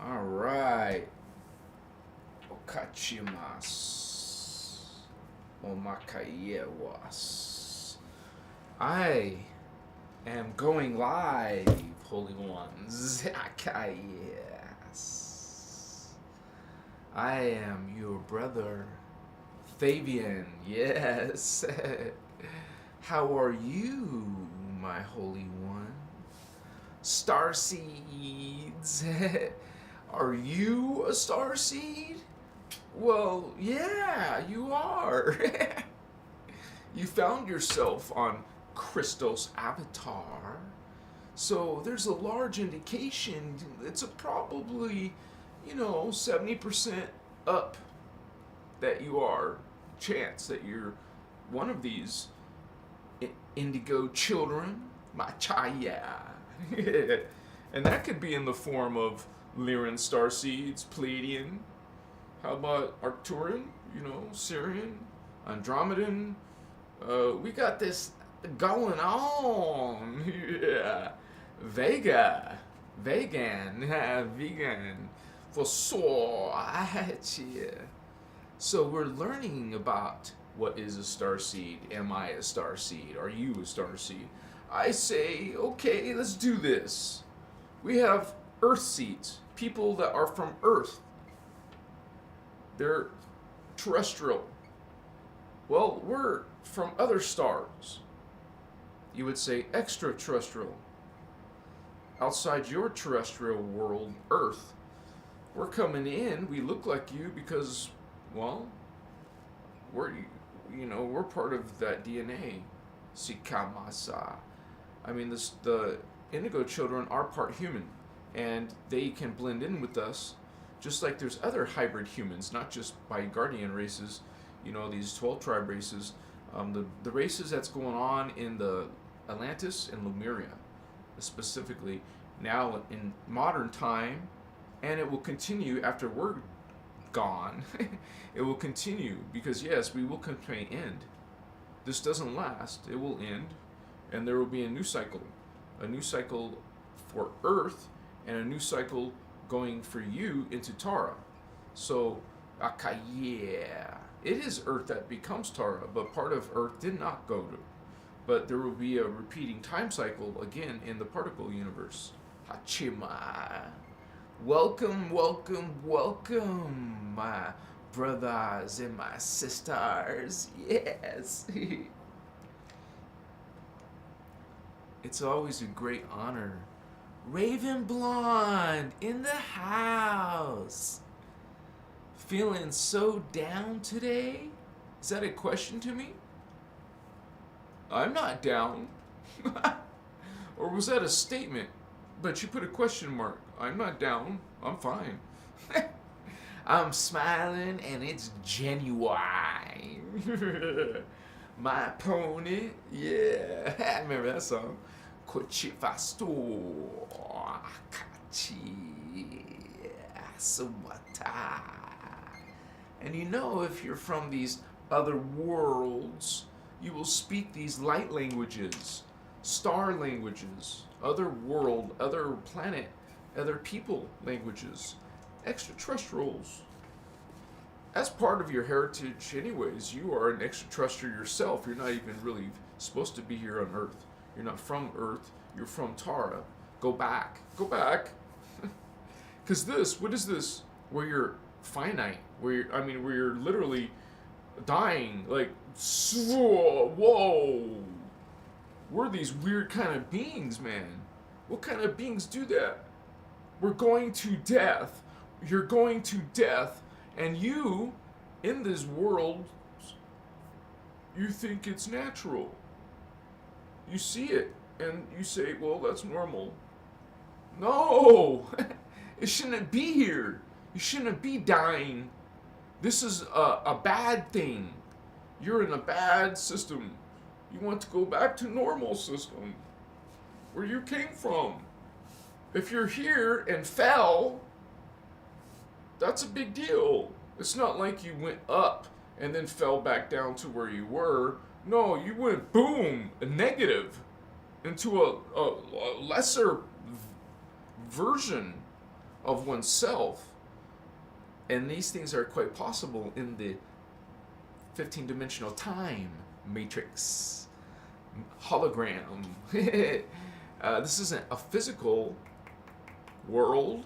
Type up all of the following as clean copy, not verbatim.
All right. Okachimasu. Omakayewas. I am going live, Holy Ones. Yes. I am your brother, Fabian. Yes. How are you, my Holy One? Starseeds. Are you a starseed? Well, yeah, you are. You found yourself on Christos Avatar. So there's a large indication, it's a probably, 70% up that you are, chance that you're one of these indigo children, Machaya. And that could be in the form of Lyran starseeds, Pleiadian. How about Arcturian? Syrian, Andromedan. We got this going on. Yeah. Vega. Vegan. Vegan. For so. So we're learning about what is a starseed. Am I a starseed? Are you a starseed? I say, okay, let's do this. We have Earth seeds, people that are from Earth. They're terrestrial. Well, we're from other stars. You would say extraterrestrial. Outside your terrestrial world, Earth. We're coming in, we look like you because, well, we're part of that DNA. Sikamasa. I mean, the indigo children are part human, and they can blend in with us, just like there's other hybrid humans, not just by guardian races, these 12 tribe races, the races that's going on in the Atlantis and Lemuria, specifically now in modern time, and it will continue after we're gone. It will continue because yes, we will come to an end. This doesn't last. It will end, and there will be a new cycle for Earth, and a new cycle going for you into Tara. So, yeah, it is Earth that becomes Tara, but part of Earth did not go to. But there will be a repeating time cycle again in the particle universe. Hachima. Welcome, welcome, welcome, my brothers and my sisters. Yes. It's always a great honor. Raven Blonde in the house. Feeling so down today? Is that a question to me? I'm not down. Or was that a statement? But you put a question mark. I'm not down. I'm fine. I'm smiling and it's genuine. My pony, yeah. I remember that song. Kochifasto Kachi Sawata. And if you're from these other worlds, you will speak these light languages, star languages, other world, other planet, other people languages, extraterrestrials. As part of your heritage anyways, you are an extraterrestrial yourself. You're not even really supposed to be here on Earth. You're not from Earth. You're from Tara. Go back. Go back. Because what is this? Where you're finite. Where you're literally dying. Like, whoa. We're these weird kind of beings, man. What kind of beings do that? We're going to death. You're going to death. And you, in this world, you think it's natural. You see it, and you say, well, that's normal. No! It shouldn't be here. You shouldn't be dying. This is a bad thing. You're in a bad system. You want to go back to normal system, where you came from. If you're here and fell, that's a big deal. It's not like you went up and then fell back down to where you were. No, you went boom, a negative, into a lesser version of oneself. And these things are quite possible in the 15-dimensional time matrix, hologram. This isn't a physical world,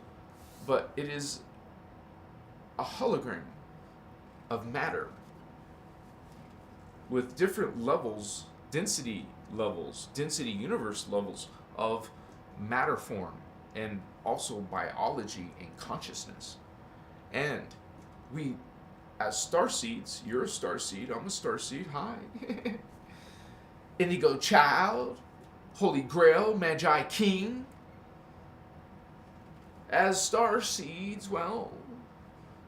but it is a hologram of matter with different levels, density universe levels of matter form, and also biology and consciousness. And we, as starseeds, you're a starseed, I'm a starseed, hi. Indigo child, Holy Grail, Magi King. As starseeds, well,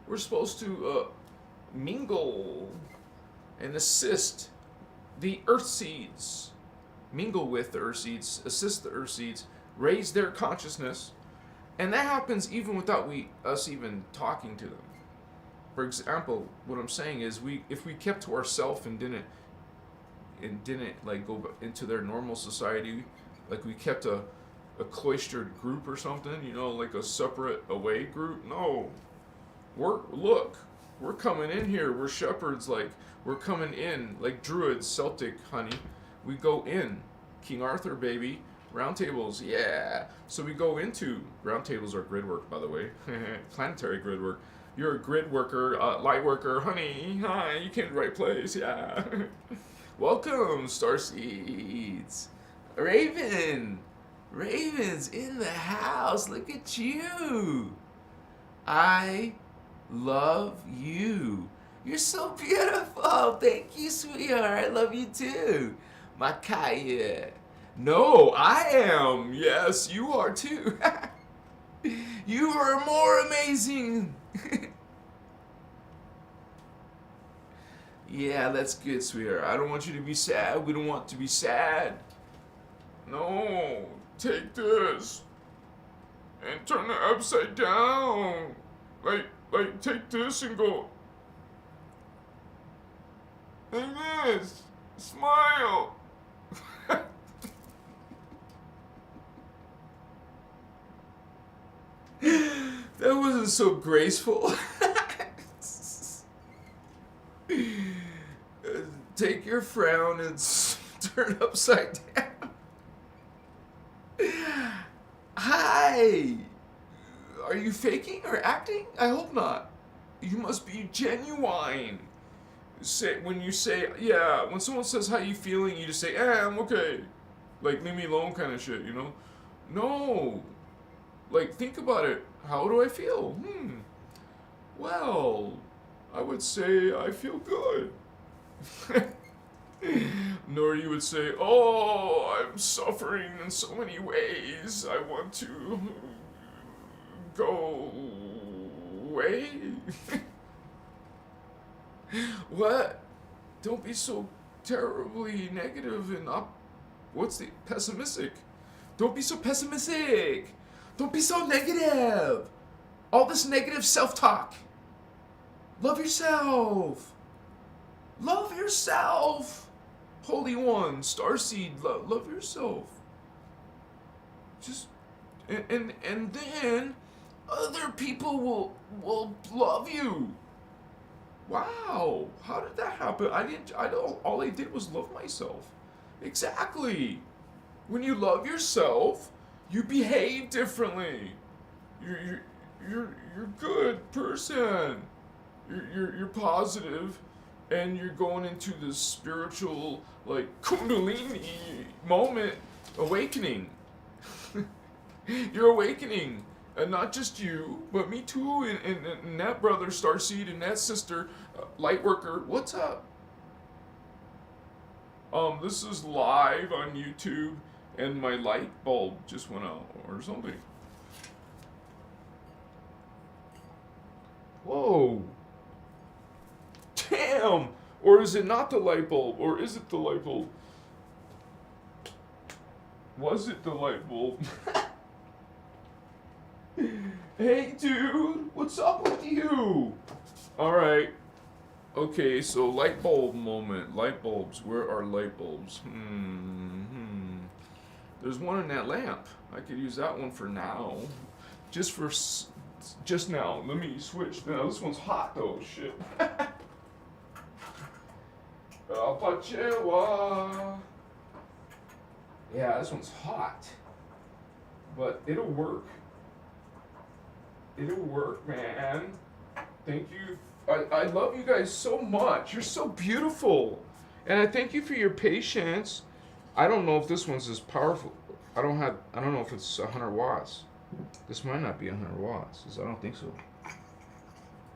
we're supposed to mingle and assist the earth seeds. Mingle with the earth seeds, assist the earth seeds, raise their consciousness. And that happens even without us even talking to them. For example, what I'm saying is, if we kept to ourselves and didn't like go into their normal society, like we kept a cloistered group or something, like a separate away group. No, we're coming in here. We're shepherds, like we're coming in like druids, Celtic, honey. We go in, King Arthur, baby. Round tables, yeah. So we go into round tables are grid work, by the way. Planetary grid work. You're a grid worker, light worker, honey. Hi, you came to the right place, yeah. Welcome, Starseeds. Raven's in the house. Look at you. I love you. You're so beautiful. Thank you, sweetheart. I love you too. Makaya. No, I am. Yes, you are too. You are more amazing. Yeah, that's good, sweetheart. I don't want you to be sad. We don't want to be sad. No, take this and turn it upside down. Like take this and go like this. Smile. That wasn't so graceful. Take your frown and turn upside down. Hi. Are you faking or acting? I hope not. You must be genuine. When someone says how you feeling, you just say, I'm okay. Like, leave me alone kind of shit, No. Like, think about it. How do I feel? Well, I would say I feel good. Nor you would say, I'm suffering in so many ways. I want to go away. What? Don't be so terribly negative and pessimistic. Don't be so pessimistic. Don't be so negative. All this negative self-talk. Love yourself. Love yourself. Holy One, Starseed, love yourself. Just and then other people will love you. Wow, how did that happen? All I did was love myself. Exactly. When you love yourself, you behave differently. You're a good person. You're positive, and you're going into this spiritual, like, kundalini moment, awakening. You're awakening. And not just you, but me too, and that brother, Starseed, and that sister, Lightworker. What's up? This is live on YouTube, and my light bulb just went out, or something. Whoa. Damn! Or is it not the light bulb? Or is it the light bulb? Was it the light bulb? Hey, dude! What's up with you? Alright. Okay, so light bulb moment. Light bulbs. Where are light bulbs? There's one in that lamp. I could use that one for now. Just for just now. Let me switch. No, this one's hot though. Shit. Yeah, this one's hot. But it'll work. It'll work, man. Thank you. I love you guys so much. You're so beautiful. And I thank you for your patience. I don't know if this one's as powerful. I don't know if it's 100 watts. This might not be 100 watts. I don't think so.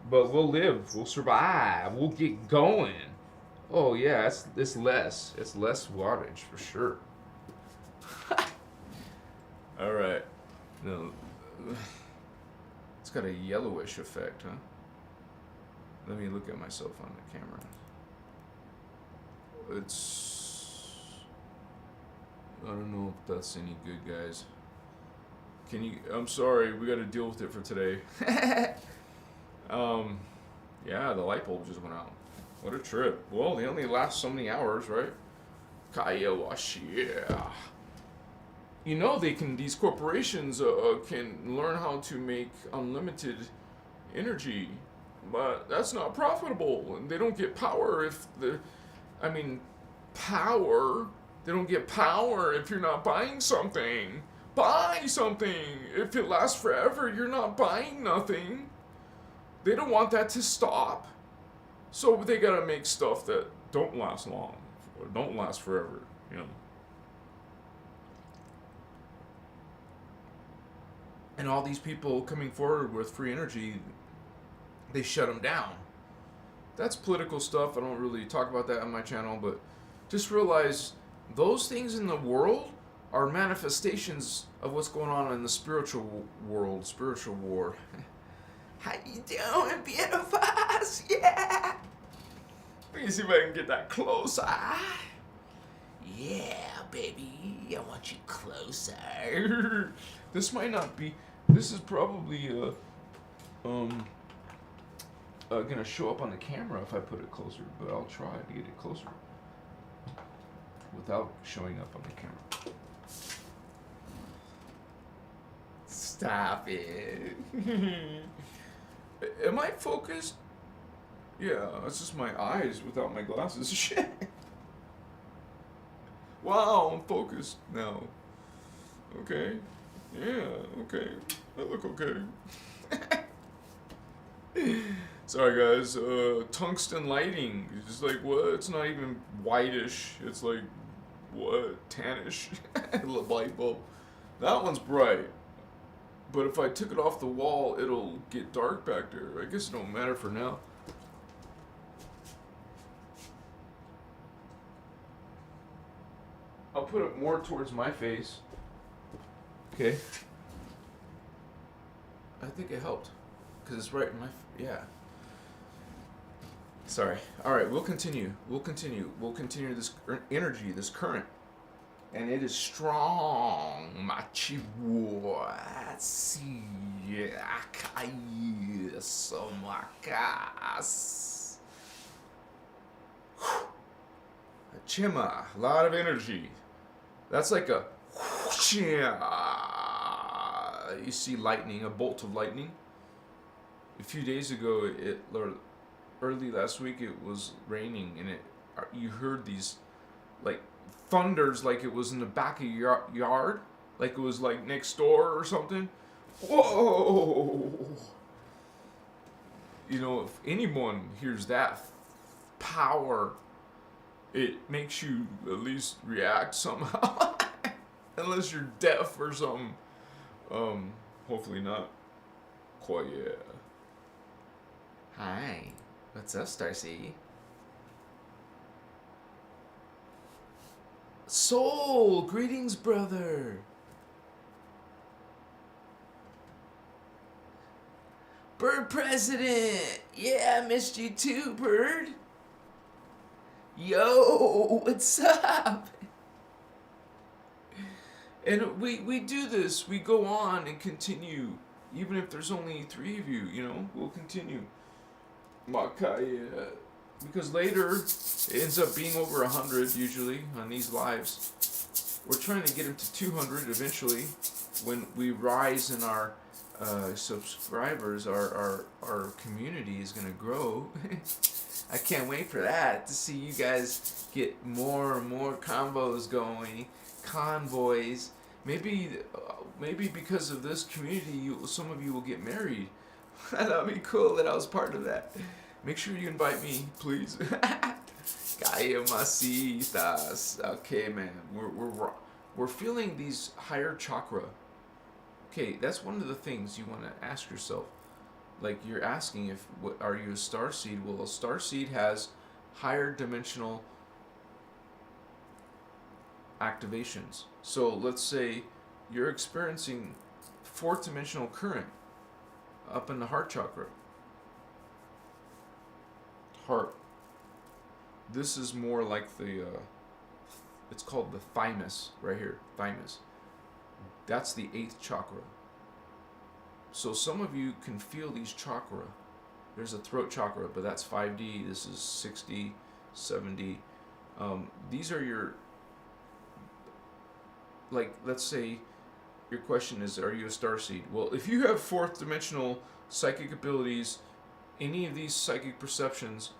But we'll live. We'll survive. We'll get going. Oh yeah, it's less. It's less wattage for sure. All right. No, it's got a yellowish effect, huh? Let me look at myself on the camera. I don't know if that's any good, guys. I'm sorry, we got to deal with it for today. Yeah, the light bulb just went out. What a trip. Well, they only last so many hours, right? Kaya washi, yeah. You know, these corporations can learn how to make unlimited energy, but that's not profitable, and they don't get power power. They don't get power if you're not buying something. Buy something. If it lasts forever, you're not buying nothing. They don't want that to stop. So they gotta make stuff that don't last long, or don't last forever, you know. And all these people coming forward with free energy, they shut them down. That's political stuff. I don't really talk about that on my channel, but just realize those things in the world are manifestations of what's going on in the spiritual world, spiritual war. How you doing, beautiful? Yeah. Let me see if I can get that closer. Yeah, baby, I want you closer. This might not be. This is probably gonna show up on the camera if I put it closer, but I'll try to get it closer without showing up on the camera. Stop it. Am I focused? Yeah, it's just my eyes without my glasses. Shit. Wow, I'm focused now. Okay. Yeah, okay. I look okay. Sorry guys, tungsten lighting. It's just like, what? It's not even whitish. It's like, what? Tannish. The light bulb. That one's bright. But if I took it off the wall, it'll get dark back there. I guess it don't matter for now. I'll put it more towards my face. Okay. I think it helped. Because it's right in my... yeah. Sorry. Alright, we'll continue. We'll continue this energy, this current. And it is strong. Chima, a lot of energy. That's like a... You see lightning, a bolt of lightning. A few days ago, early last week, it was raining, and you heard these like thunders, like it was in the back of your yard, like it was like next door or something. Whoa! You know, if anyone hears that power, it makes you at least react somehow. Unless you're deaf or something. Hopefully not. Quite, yeah. Hi. What's up, Starseed? Soul! Greetings, brother! Bird President! Yeah, I missed you too, Bird! Yo! What's up? And we do this. We go on and continue. Even if there's only 3 of you, you know, we'll continue. Makaya. Because later, it ends up being over 100 usually on these lives. We're trying to get them to 200 eventually when we rise in our subscribers, our community is gonna grow. I can't wait for that, to see you guys get more and more combos going, convoys. Maybe because of this community, some of you will get married. That'd be cool that I was part of that. Make sure you invite me, please. Gaia Masitas. Okay, man, we're feeling these higher chakra. Okay, that's one of the things you want to ask yourself. Like, you're asking, are you a starseed? Well, a starseed has higher dimensional activations. So let's say you're experiencing fourth dimensional current up in the heart chakra. Heart. This is more like the, it's called the thymus right here. Thymus. That's the 8th chakra. So some of you can feel these chakra. There's a throat chakra, but that's 5D. This is 6D, 7D. These are your, like, let's say your question is, are you a starseed? Well, if you have fourth dimensional psychic abilities, any of these psychic perceptions,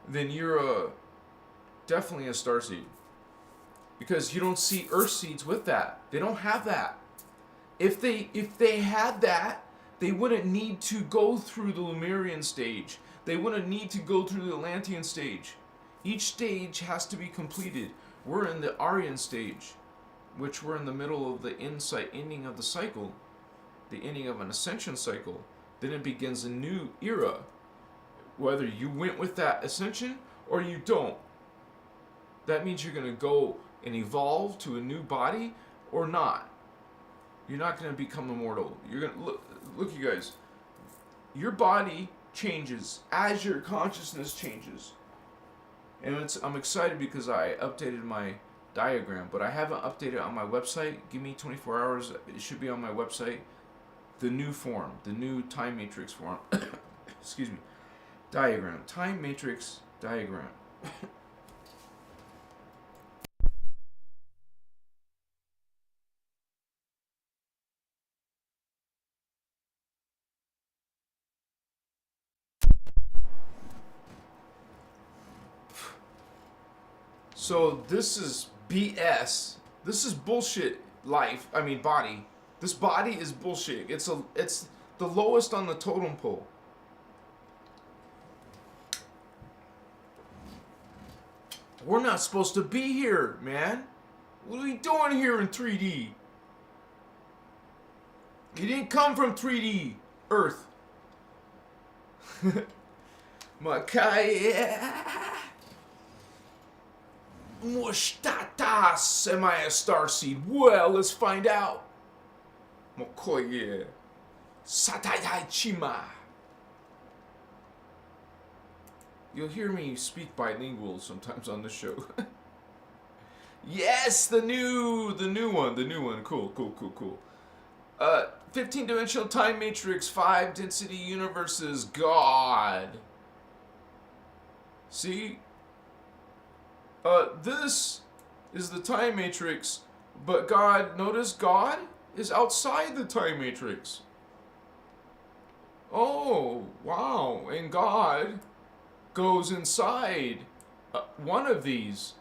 then you're definitely a starseed. Because you don't see earth seeds with that. They don't have that. If they had that, they wouldn't need to go through the Lemurian stage. They wouldn't need to go through the Atlantean stage. Each stage has to be completed. We're in the Aryan stage, which we're in the middle of the ending of the cycle, the ending of an ascension cycle. Then it begins a new era, whether you went with that ascension or you don't. That means you're going to go and evolve to a new body or not. You're not going to become immortal. You're going to look, you guys. Your body changes as your consciousness changes. And I'm excited because I updated my diagram, but I haven't updated it on my website. Give me 24 hours. It should be on my website. The new form, the new time matrix form. Excuse me. Diagram. Time matrix diagram. So this is BS. This is bullshit life. I mean body. This body is bullshit. It's the lowest on the totem pole. We're not supposed to be here, man. What are we doing here in 3D? You didn't come from 3D Earth. Makaya. Mushtatas, am I a starseed? Well, let's find out. Mokoye. Satayai Chima. You'll hear me speak bilingual sometimes on the show. Yes, the new one. Cool. 15-dimensional time matrix, 5 density universes, God. See? This is the time matrix, but notice God is outside the time matrix. Oh, wow. And God goes inside one of these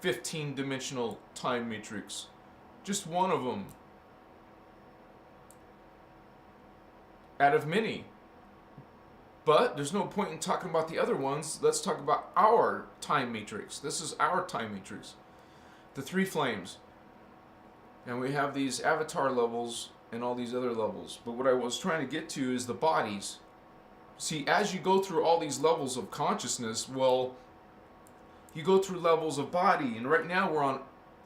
15-dimensional time matrix. Just one of them. Out of many. But there's no point in talking about the other ones. Let's talk about our time matrix. This is our time matrix. The 3 flames. And we have these avatar levels and all these other levels. But what I was trying to get to is the bodies. See, as you go through all these levels of consciousness, well, you go through levels of body. And right now we're on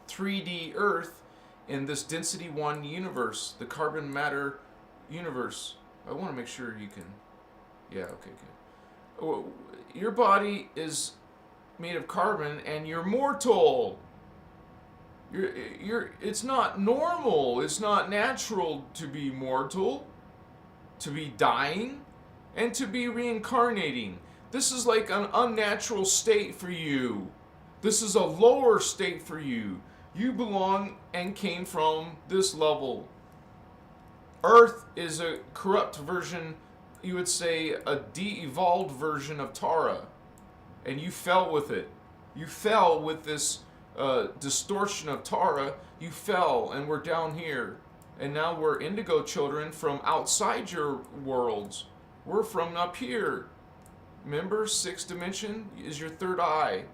3D Earth in this density 1 universe, the carbon matter universe. I want to make sure you can... Yeah, okay, good. Your body is made of carbon, and you're mortal. It's not normal. It's not natural to be mortal, to be dying, and to be reincarnating. This is like an unnatural state for you. This is a lower state for you. You belong and came from this level. Earth is a corrupt version, you would say a de-evolved version of Tara. And you fell with it. You fell with this distortion of Tara. You fell, and we're down here. And now we're indigo children from outside your worlds. We're from up here. Remember, sixth dimension is your third eye.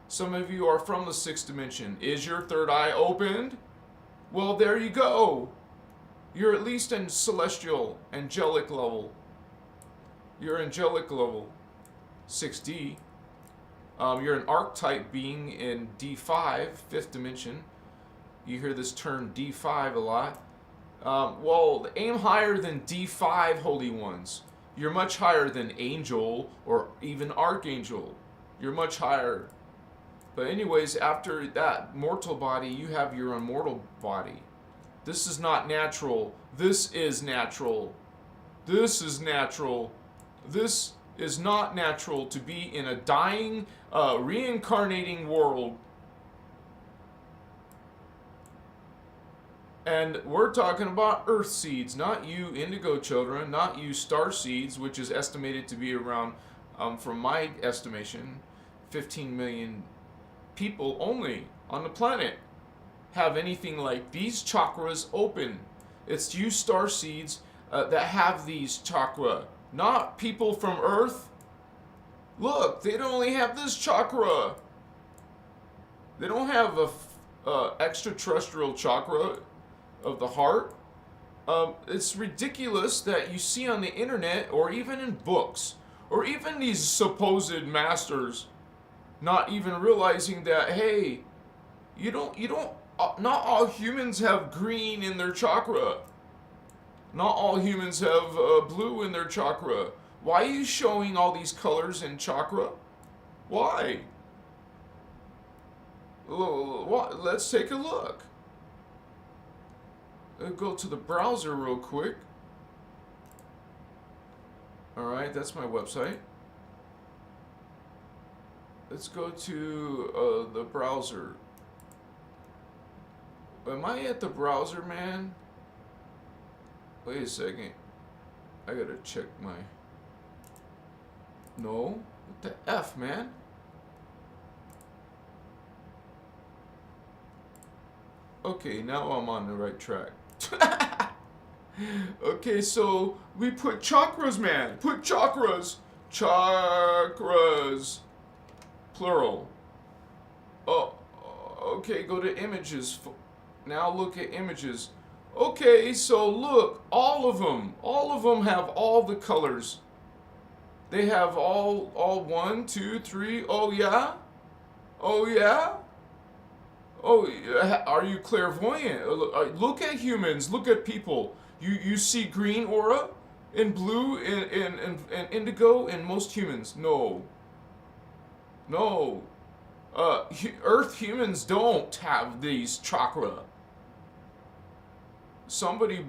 Some of you are from the sixth dimension. Is your third eye opened? Well, there you go. You're at least in celestial, angelic level. You're angelic level. 6D. You're an archetype being in D5, fifth dimension. You hear this term D5 a lot. Well, aim higher than D5, Holy Ones. You're much higher than angel or even archangel. You're much higher. But anyways, after that mortal body, you have your immortal body. This is not natural. This is natural. This is natural. This is not natural to be in a dying, reincarnating world. And we're talking about Earth seeds, not you indigo children, not you star seeds, which is estimated to be around, from my estimation, 15 million people only on the planet have anything like these chakras open. It's you star seeds that have these chakra, not people from Earth. Look, they don't only have this chakra. They don't have a extraterrestrial chakra of the heart. It's ridiculous that you see on the internet or even in books or even these supposed masters not even realizing that, hey, not all humans have green in their chakra. Not all humans have blue in their chakra. Why are you showing all these colors in chakra? Why? Let's take a look. Go to the browser real quick. Alright, that's my website. Let's go to the browser. Am I at the browser, man? Wait a second. I gotta check my... No? What the F, man? Okay, now I'm on the right track. Okay, so we put chakras, man. Put chakras. Chakras. Plural. Oh, okay, go to images. Now look at images. Okay, so look, all of them have all the colors. They have all 1, 2, 3. Oh yeah? Oh yeah? Oh, are you clairvoyant? Look at humans, look at people. You see green aura and blue and indigo in most humans. No. No. Earth humans don't have these chakra. Somebody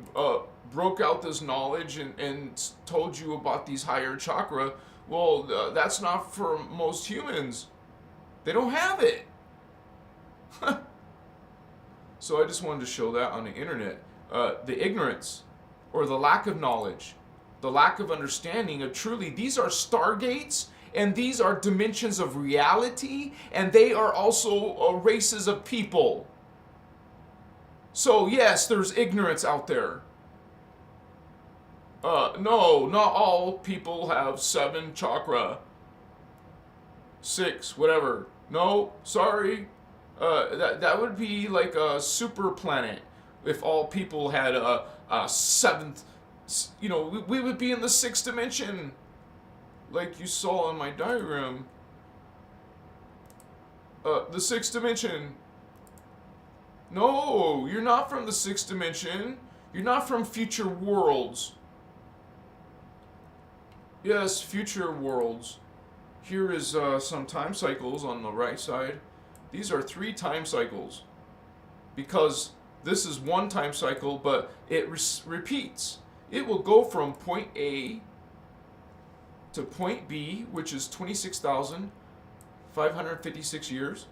broke out this knowledge and told you about these higher chakra. Well, that's not for most humans. They don't have it. So I just wanted to show that on the internet. The ignorance or the lack of knowledge, the lack of understanding of truly these are stargates and these are dimensions of reality and they are also races of people. So yes, there's ignorance out there. No, not all people have 7 chakra. 6, whatever. No, sorry. That would be like a super planet if all people had a 7th. You know, we would be in the 6th dimension, like you saw in my diagram. The 6th dimension. No, you're not from the 6th dimension. You're not from future worlds. Yes, future worlds. Here is some time cycles on the right side. These are 3 time cycles. Because this is 1 time cycle, but it repeats. It will go from point A to point B, which is 26,556 years,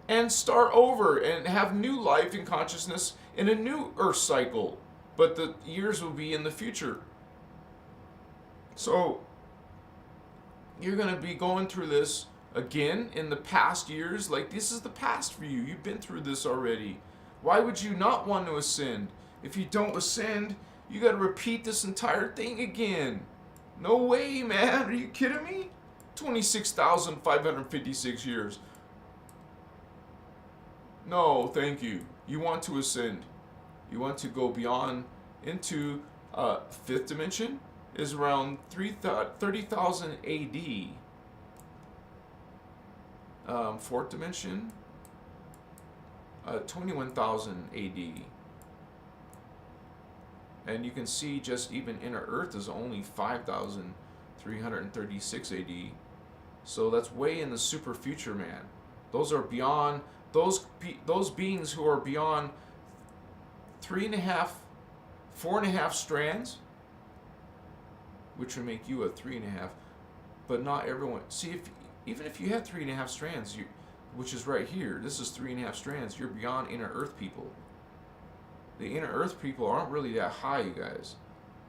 and start over and have new life and consciousness in a new Earth cycle. but the years will be in the future. So you're going to be going through this again in the past years. Like, this is the past for you. You've been through this already. Why would you not want to ascend? If you don't ascend, you got to repeat this entire thing again. No way, man. Are you kidding me? 26,556 years. No, thank you. You want to ascend. You want to go beyond into fifth dimension is around 30,000 AD. Fourth dimension, 21,000 AD. And you can see just even Inner Earth is only 5,336 AD. So that's way in the super future, man. Those are beyond, those beings who are beyond 3.5, 4.5 strands, which would make you a 3.5, but not everyone. See, even if you had 3.5 strands, which is right here, this is 3.5 strands, you're beyond Inner Earth people. The Inner Earth people aren't really that high, you guys,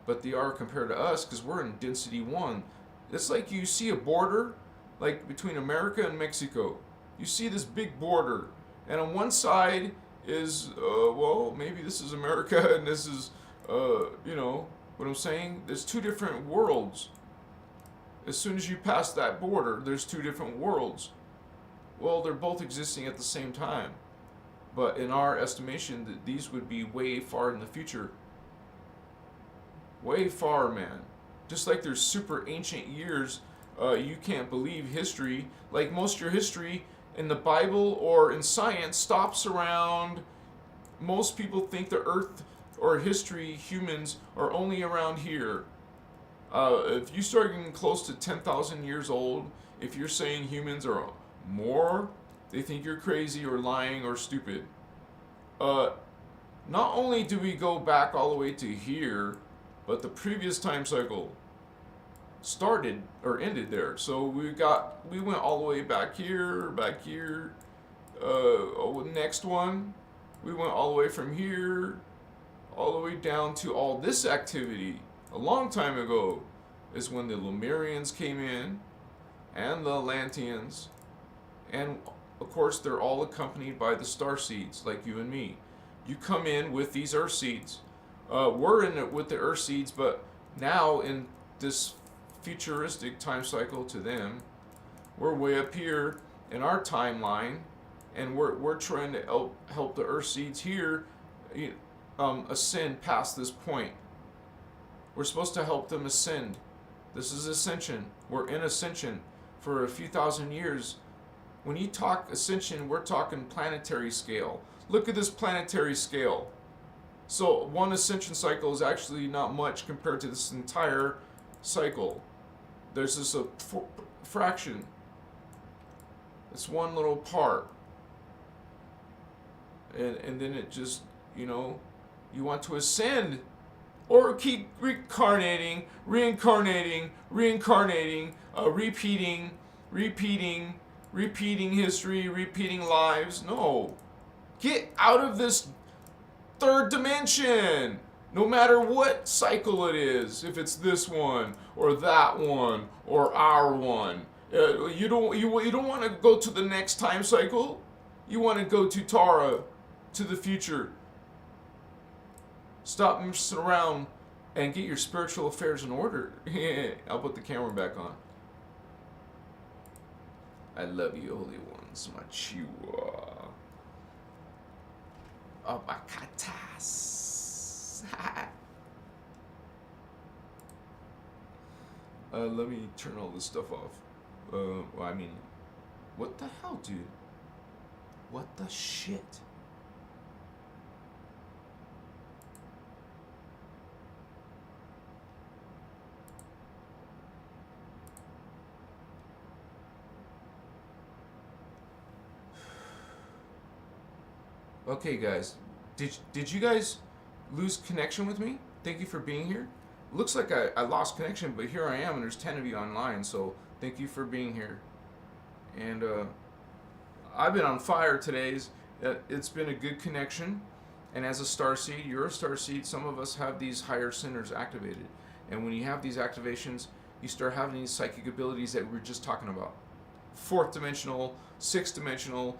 but they are compared to us because we're in density 1. It's like you see a border, like between America and Mexico. You see this big border, and on one side is, well, maybe this is America and this is, you know what I'm saying? There's two different worlds. As soon as you pass that border, there's two different worlds. Well, they're both existing at the same time. But in our estimation, that these would be way far in the future. Way far, man. Just like there's super ancient years, you can't believe history. Like most of your history in the Bible or in science stops around, most people think the earth or history, humans, are only around here. If you start getting close to 10,000 years old, if you're saying humans are more, they think you're crazy or lying or stupid. Not only do we go back all the way to here, but the previous time cycle started or ended there. So we went all the way back here. Next one, we went all the way from here, all the way down to all this activity. A long time ago is when the Lemurians came in, and the Atlanteans, and of course they're all accompanied by the Starseeds, like you and me. You come in with these Earth seeds. We're in it with the Earth seeds, but now in this futuristic time cycle to them, we're way up here in our timeline, and we're trying to help the Earth seeds here ascend past this point. We're supposed to help them ascend. This is Ascension. We're in Ascension for a few thousand years. When you talk Ascension, we're talking planetary scale. Look at this planetary scale. So one Ascension cycle is actually not much compared to this entire cycle. There's just a fraction. It's one little part. And then it just, you want to ascend. Or keep reincarnating, repeating history, repeating lives. No. Get out of this third dimension. No matter what cycle it is, if it's this one or that one or our one, you don't want to go to the next time cycle. You want to go to Tara, to the future. Stop messing around and get your spiritual affairs in order. I'll put the camera back on. I love you, Holy Ones, Machua. Abakatas. Let me turn all this stuff off. What the hell, dude? What the shit? Okay, guys, did you guys lose connection with me? Thank you for being here. Looks like I lost connection, but here I am, and there's 10 of you online, so thank you for being here. And I've been on fire today. It's been a good connection. And as a starseed, you're a starseed. Some of us have these higher centers activated. And when you have these activations, you start having these psychic abilities that we were just talking about. Fourth dimensional, sixth dimensional,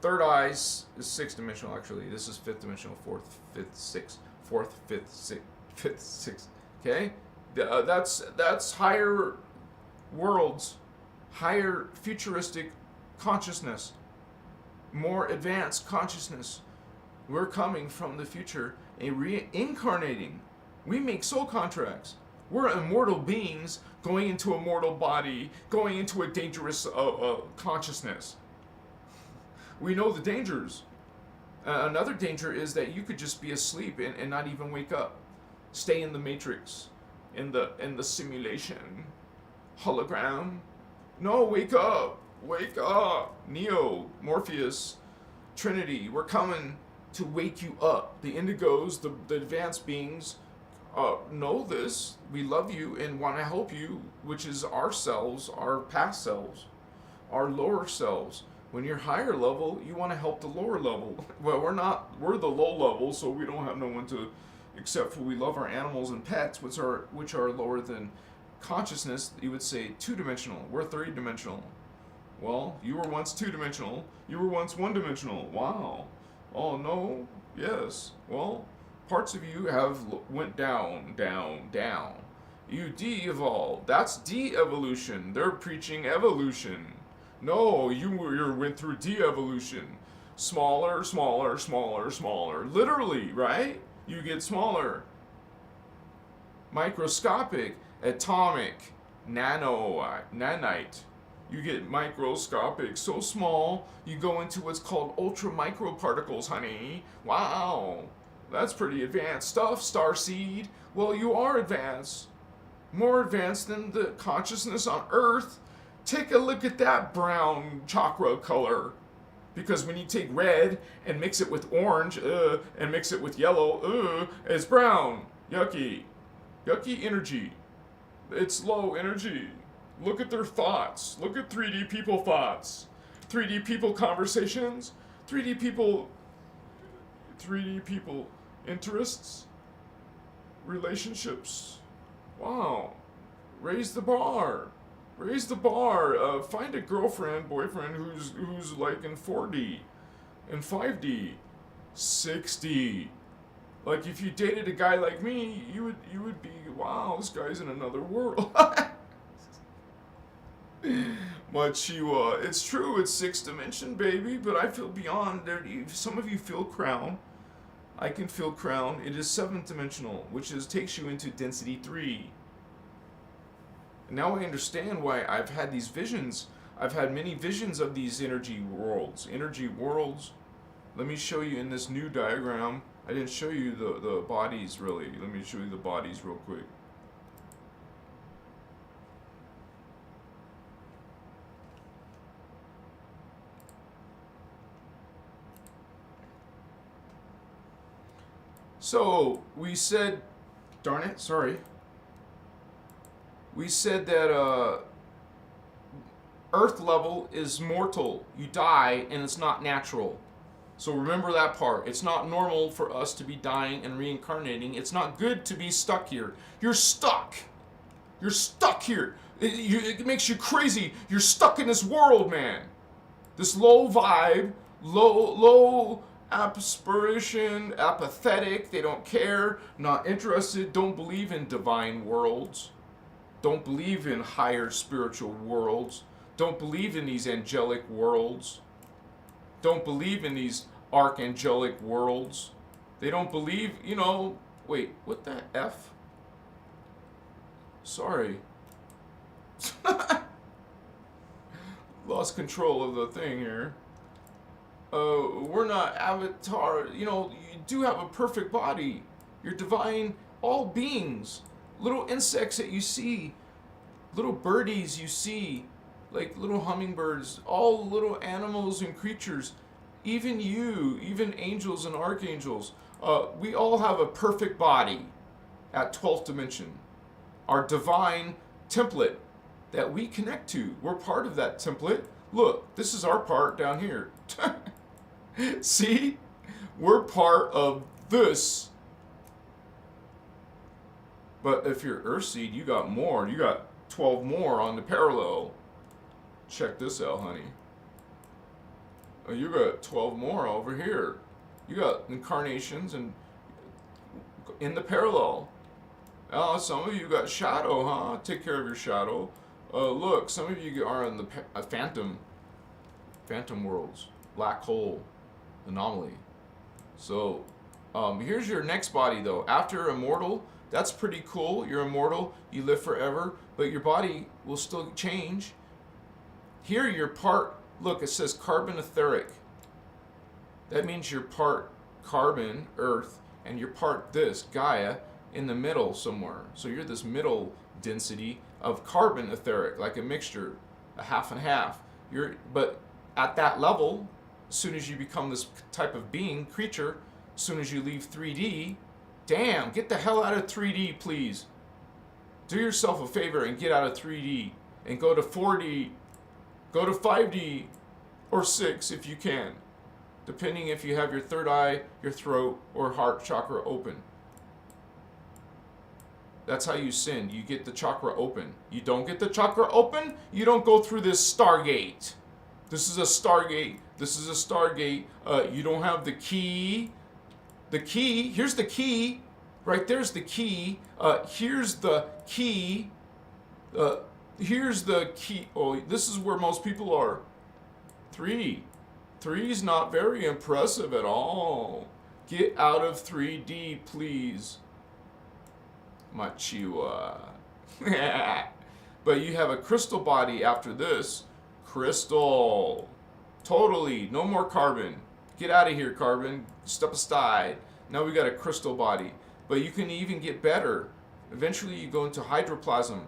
third eye is sixth dimensional actually. This is fifth dimensional, fourth, fifth, sixth, fourth, fifth, sixth. Okay, that's higher worlds, higher futuristic consciousness, more advanced consciousness. We're coming from the future and reincarnating. We make soul contracts. We're immortal beings going into a mortal body, going into a dangerous consciousness. We know the dangers. Another danger is that you could just be asleep and not even wake up. Stay in the matrix, in the simulation. Hologram. No, wake up. Wake up. Neo, Morpheus, Trinity. We're coming to wake you up. The indigos, the advanced beings, know this. We love you and want to help you, which is ourselves, our past selves, our lower selves. When you're higher level, you want to help the lower level. Well, we're the low level, so we don't have no one to, except for we love our animals and pets, which are lower than consciousness. You would say two-dimensional. We're three-dimensional. Well, you were once two-dimensional. You were once one-dimensional. Wow. Oh, no. Yes. Well, parts of you have went down, down, down. You de-evolved. That's de-evolution. They're preaching evolution. No, you went through de-evolution. Smaller, smaller, smaller, smaller. Literally, right? You get smaller. Microscopic, atomic, nanite. You get microscopic, so small, you go into what's called ultra microparticles, honey. Wow, that's pretty advanced stuff, Starseed. Well, you are advanced. More advanced than the consciousness on Earth. Take a look at that brown chakra color. Because when you take red and mix it with orange, and mix it with yellow, it's brown. Yucky. Yucky energy. It's low energy. Look at their thoughts. Look at 3D people thoughts. 3D people conversations. 3D people interests. Relationships. Wow. Raise the bar. Raise the bar. Find a girlfriend, boyfriend who's like in 4D, in 5D, 6D. Like if you dated a guy like me, you would be, wow, this guy's in another world. But it's true, it's sixth dimension, baby, but I feel beyond there. Some of you feel crown. I can feel crown. It is seventh dimensional, which takes you into density 3. And now I understand why I've had these visions. I've had many visions of these energy worlds. Energy worlds. Let me show you in this new diagram. I didn't show you the bodies really. Let me show you the bodies real quick. So we said, darn it, sorry. We said that Earth level is mortal. You die and it's not natural. So remember that part. It's not normal for us to be dying and reincarnating. It's not good to be stuck here. You're stuck. You're stuck here. It makes you crazy. You're stuck in this world, man. This low vibe, low aspiration, apathetic. They don't care, not interested, don't believe in divine worlds. Don't believe in higher spiritual worlds. Don't believe in these angelic worlds. Don't believe in these archangelic worlds. They don't believe, wait, what the F? Sorry. Lost control of the thing here. We're not avatar, you do have a perfect body. You're divine, all beings. Little insects that you see, little birdies you see, like little hummingbirds, all little animals and creatures, even you, even angels and archangels. We all have a perfect body at 12th dimension. Our divine template that we connect to. We're part of that template. Look, this is our part down here. See? We're part of this. But if you're Earthseed, you got more. You got 12 more on the parallel. Check this out, honey. Oh, you got 12 more over here. You got incarnations and in the parallel. Some of you got shadow, huh? Take care of your shadow. Look, some of you are in the phantom worlds, black hole, anomaly. So, here's your next body though. After immortal, that's pretty cool. You're immortal, you live forever, but your body will still change. Here you're part, look, it says carbon etheric. That means you're part carbon, earth, and you're part this, Gaia, in the middle somewhere. So you're this middle density of carbon etheric, like a mixture, a half and half. But at that level, as soon as you become this type of being, creature, as soon as you leave 3D, damn, get the hell out of 3D, please. Do yourself a favor and get out of 3D and go to 4D, go to 5D, or 6 if you can, depending if you have your third eye, your throat, or heart chakra open. That's how you sin. You get the chakra open. You don't get the chakra open, you don't go through this Stargate. This is a Stargate. This is a Stargate. You don't have the key. The key, here's the key. Right there's the key. Here's the key. Here's the key. Oh, this is where most people are. 3. 3 is not very impressive at all. Get out of 3D, please. Machiwa. But you have a crystal body after this. Crystal. Totally. No more carbon. Get out of here, carbon. Step aside. Now we got a crystal body. But you can even get better. Eventually you go into hydroplasm.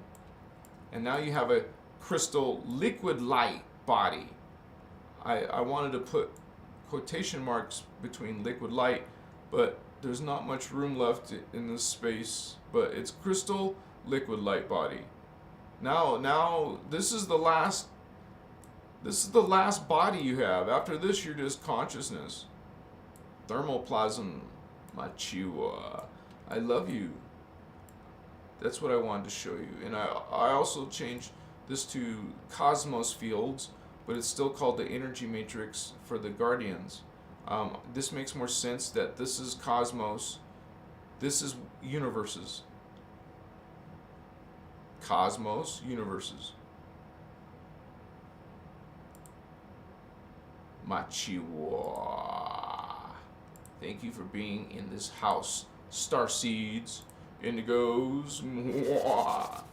And now you have a crystal liquid light body. I wanted to put quotation marks between liquid light, but there's not much room left in this space. But it's crystal liquid light body. Now this is the last body you have. After this you're just consciousness. Thermoplasm. Machiwa. I love you. That's what I wanted to show you. And I also changed this to cosmos fields, but it's still called the energy matrix for the guardians. This makes more sense that this is cosmos, this is universes. Cosmos, universes. Machiwa. Thank you for being in this house. Starseeds, indigos. Mwah.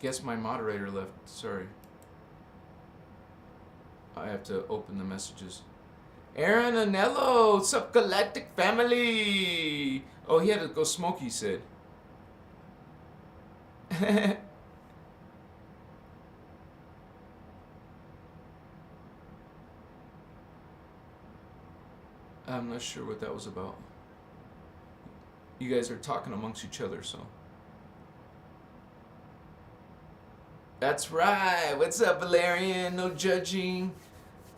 Guess my moderator left. Sorry. I have to open the messages. Aaron Anello, what's up, Galactic family? Oh, he had to go smoke, he said. I'm not sure what that was about. You guys are talking amongst each other, so. That's right. What's up, Valerian? No judging,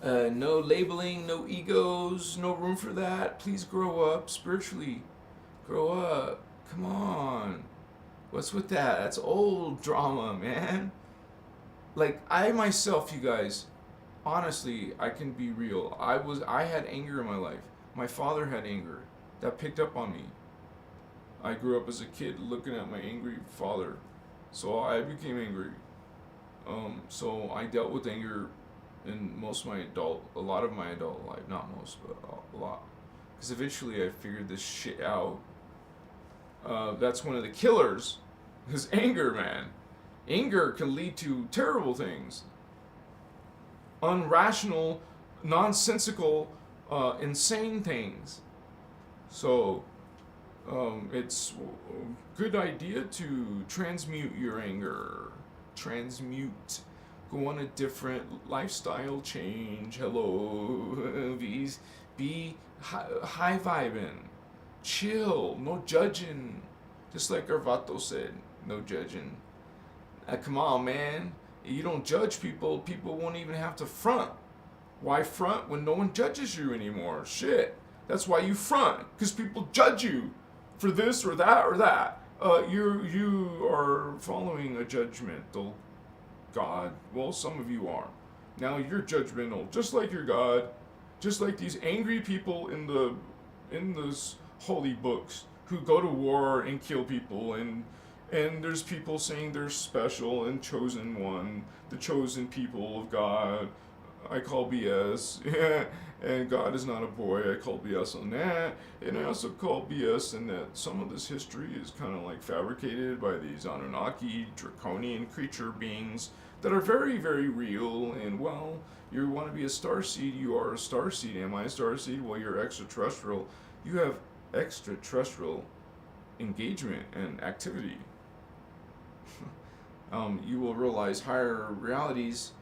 no labeling, no egos, no room for that. Please grow up spiritually. Grow up. Come on. What's with that? That's old drama, man. Like, I myself, you guys, honestly, I can be real. I had anger in my life. My father had anger. That picked up on me. I grew up as a kid looking at my angry father. So I became angry. So I dealt with anger in a lot of my adult life. Not most, but a lot. Because eventually I figured this shit out. That's one of the killers. Is anger, man. Anger can lead to terrible things. Unrational, nonsensical, insane things. So, it's a good idea to transmute your anger. Transmute. Go on a different lifestyle change. Hello. Be high vibing. Chill. No judging. Just like Arvato said. No judging. Come on, man. You don't judge people. People won't even have to front. Why front when no one judges you anymore? Shit. That's why you front, because people judge you for this or that or that. You are following a judgmental God. Well, some of you are. Now you're judgmental, just like your God, just like these angry people in those holy books who go to war and kill people, and there's people saying they're special and chosen one, the chosen people of God. I call BS. And God is not a boy. I call BS on that. And I also call BS in that some of this history is kind of like fabricated by these Anunnaki, draconian creature beings that are very, very real. And well, you want to be a starseed, you are a starseed. Am I a starseed? Well, you're extraterrestrial. You have extraterrestrial engagement and activity. You will realize higher realities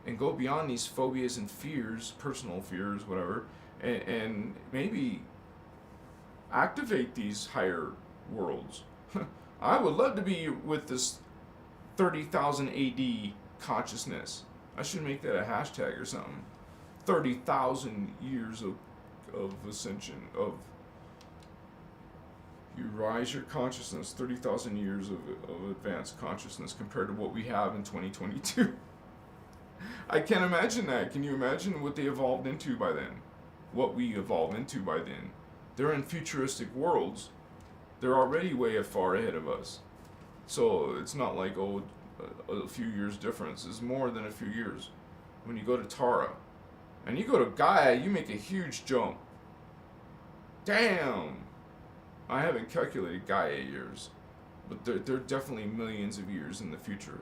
and go beyond these phobias and fears, personal fears, whatever, and maybe activate these higher worlds. I would love to be with this 30,000 AD consciousness. I should make that a hashtag or something. 30,000 years of ascension, of you rise your consciousness, 30,000 years of advanced consciousness compared to what we have in 2022. I can't imagine that. Can you imagine what they evolved into by then? What we evolve into by then? They're in futuristic worlds. They're already way far ahead of us. So it's not like, oh, a few years difference. It's more than a few years. When you go to Tara and you go to Gaia, you make a huge jump. Damn! I haven't calculated Gaia years, but they're definitely millions of years in the future.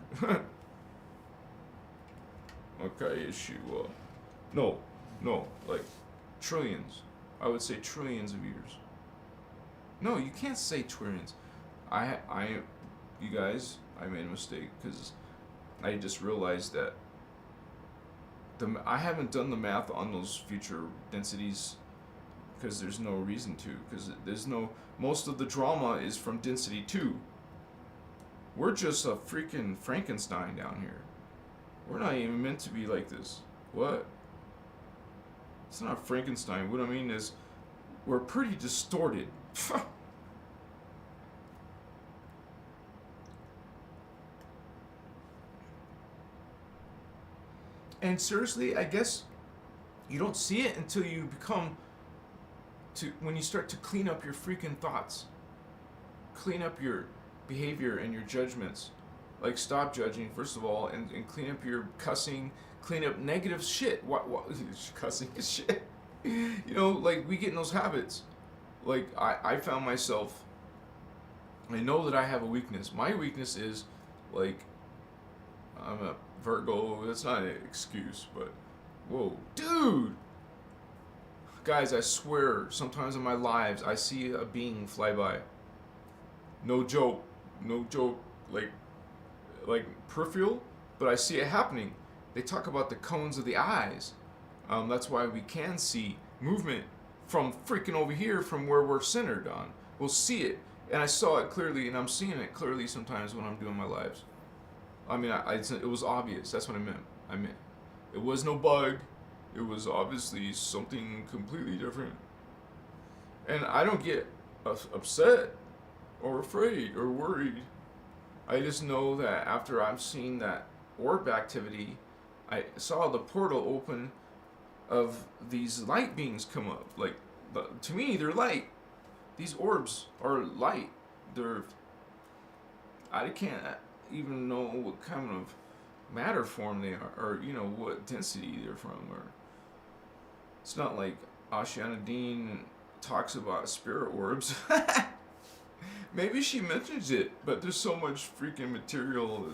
Okay, Yeshua. No, like trillions. I would say trillions of years. No, you can't say trillions. You guys, I made a mistake because I just realized that I haven't done the math on those future densities because there's no reason to. Because most of the drama is from density 2. We're just a freaking Frankenstein down here. We're not even meant to be like this. What? It's not Frankenstein. What I mean is, we're pretty distorted. And seriously, I guess you don't see it until you when you start to clean up your freaking thoughts. Clean up your behavior and your judgments. Like, stop judging, first of all, and clean up your cussing, clean up negative shit. What cussing is shit. You know, like, we get in those habits. Like, I found myself, I know that I have a weakness. My weakness is, like, I'm a Virgo. That's not an excuse, but, whoa, dude! Guys, I swear, sometimes in my lives, I see a being fly by. No joke, like peripheral, but I see it happening. They talk about the cones of the eyes. That's why we can see movement from freaking over here from where we're centered on. We'll see it, and I saw it clearly, and I'm seeing it clearly sometimes when I'm doing my lives. I mean, it was obvious. That's what I meant. It was no bug. It was obviously something completely different. And I don't get upset or afraid or worried. I just know that after I've seen that orb activity, I saw the portal open of these light beings come up. Like, to me, they're light. These orbs are light. I can't even know what kind of matter form they are, or, you know, what density they're from. Or it's not like Ashiana Dean talks about spirit orbs. Maybe she mentions it, but there's so much freaking material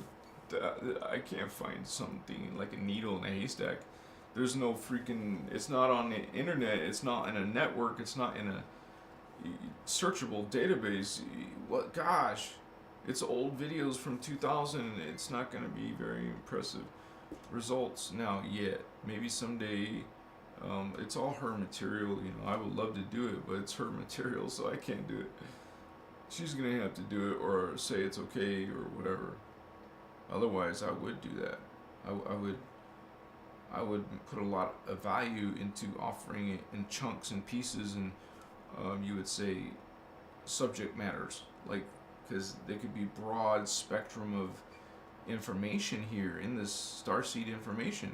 that I can't find something like a needle in a haystack. There's no freaking, it's not on the internet, it's not in a network, it's not in a searchable database. What, gosh, it's old videos from 2000, it's not going to be very impressive results now yet. Maybe someday. It's all her material, you know. I would love to do it, but it's her material, so I can't do it. She's gonna have to do it or say it's okay or whatever. Otherwise, I would do that. I would put a lot of value into offering it in chunks and pieces, and you would say subject matters, like, because they could be broad spectrum of information here in this Starseed information.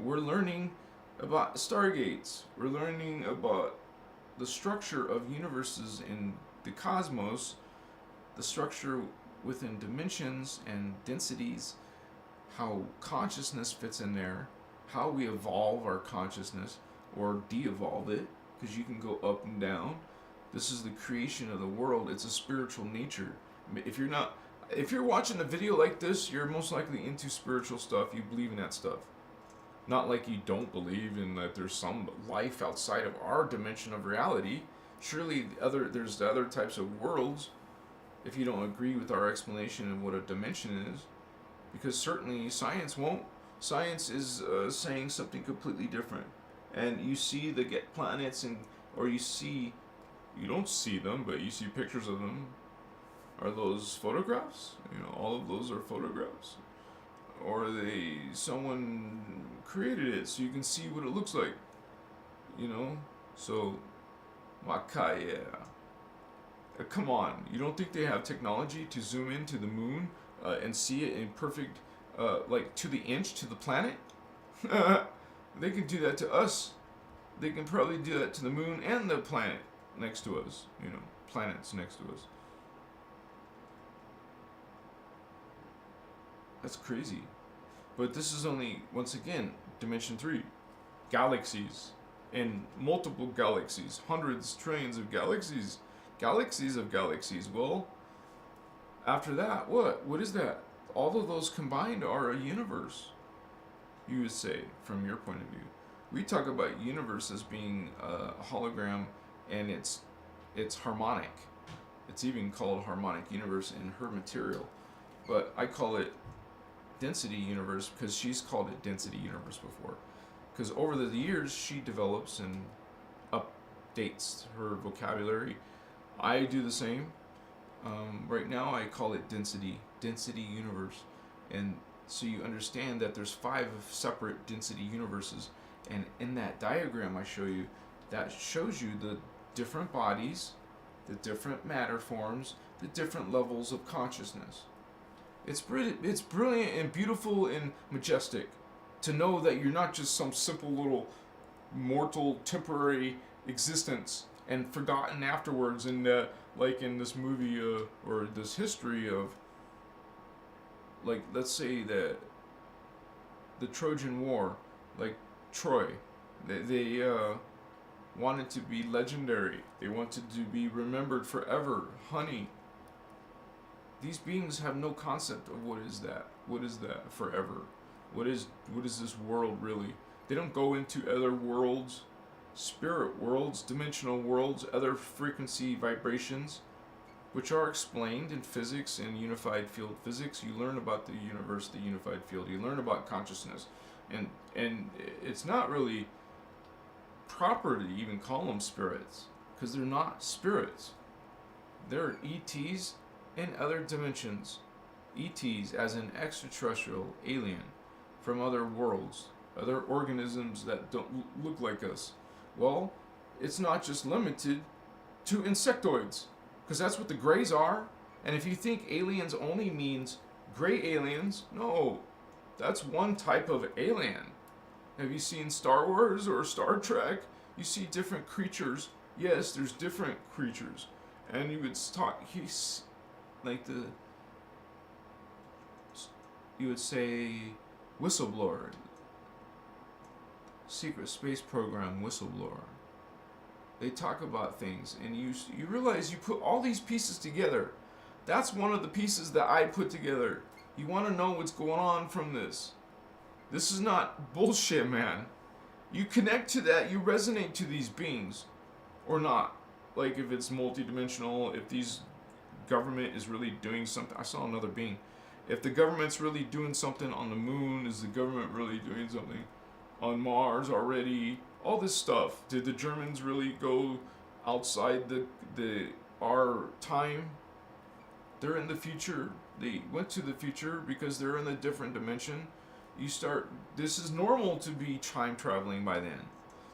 We're learning about stargates. We're learning about the structure of universes in the cosmos, the structure within dimensions and densities, how consciousness fits in there, how we evolve our consciousness or de-evolve it, because you can go up and down. This is the creation of the world. It's a spiritual nature. If you're watching a video like this, you're most likely into spiritual stuff. You believe in that stuff. Not like you don't believe in that there's some life outside of our dimension of reality. Surely there's the other types of worlds, if you don't agree with our explanation of what a dimension is. Because certainly science won't. Science is saying something completely different. And you see the planets, or you don't see them, but you see pictures of them. Are those photographs? All of those are photographs. Or someone created it so you can see what it looks like. So, Makaya. Come on, you don't think they have technology to zoom into the moon and see it in perfect, like to the inch, to the planet? They can do that to us. They can probably do that to the moon and the planet next to us. Planets next to us. That's crazy. But this is only, once again, Dimension 3. Galaxies. And multiple galaxies. Hundreds, trillions of galaxies. Galaxies of galaxies. Well, after that, what? What is that? All of those combined are a universe, you would say, from your point of view. We talk about universe as being a hologram, and it's harmonic. It's even called harmonic universe in her material. But I call it density universe because she's called it density universe before. Because over the years, she develops and updates her vocabulary. I do the same. Right now, I call it density universe. And so you understand that there's 5 separate density universes. And in that diagram I show you, that shows you the different bodies, the different matter forms, the different levels of consciousness. It's brilliant and beautiful and majestic to know that you're not just some simple little mortal temporary existence and forgotten afterwards. And like in this movie or this history of, like, let's say that the Trojan War, like Troy, they wanted to be legendary. They wanted to be remembered forever. Honey. These beings have no concept of what is that. What is that forever? What is this world really? They don't go into other worlds, spirit worlds, dimensional worlds, other frequency vibrations, which are explained in physics and unified field physics. You learn about the universe, the unified field. You learn about consciousness. And it's not really proper to even call them spirits, because they're not spirits. They're ETs in other dimensions. ETs as an extraterrestrial alien from other worlds, other organisms that don't look like us. Well, it's not just limited to insectoids, because that's what the greys are. And if you think aliens only means gray aliens, no, that's one type of alien. Have you seen Star Wars or Star Trek? You see different creatures. Yes, there's different creatures. And you would talk, he's like you would say whistleblower, secret space program whistleblower. They talk about things, and you realize you put all these pieces together. That's one of the pieces that I put together. You want to know what's going on from this. This is not bullshit, man. You connect to that, you resonate to these beings, or not. Like if it's multidimensional, if these government is really doing something. I saw another being. If the government's really doing something on the moon, is the government really doing something on Mars already? All this stuff. Did the Germans really go outside our time? They're in the future. They went to the future because they're in a different dimension. You start. This is normal to be time traveling by then.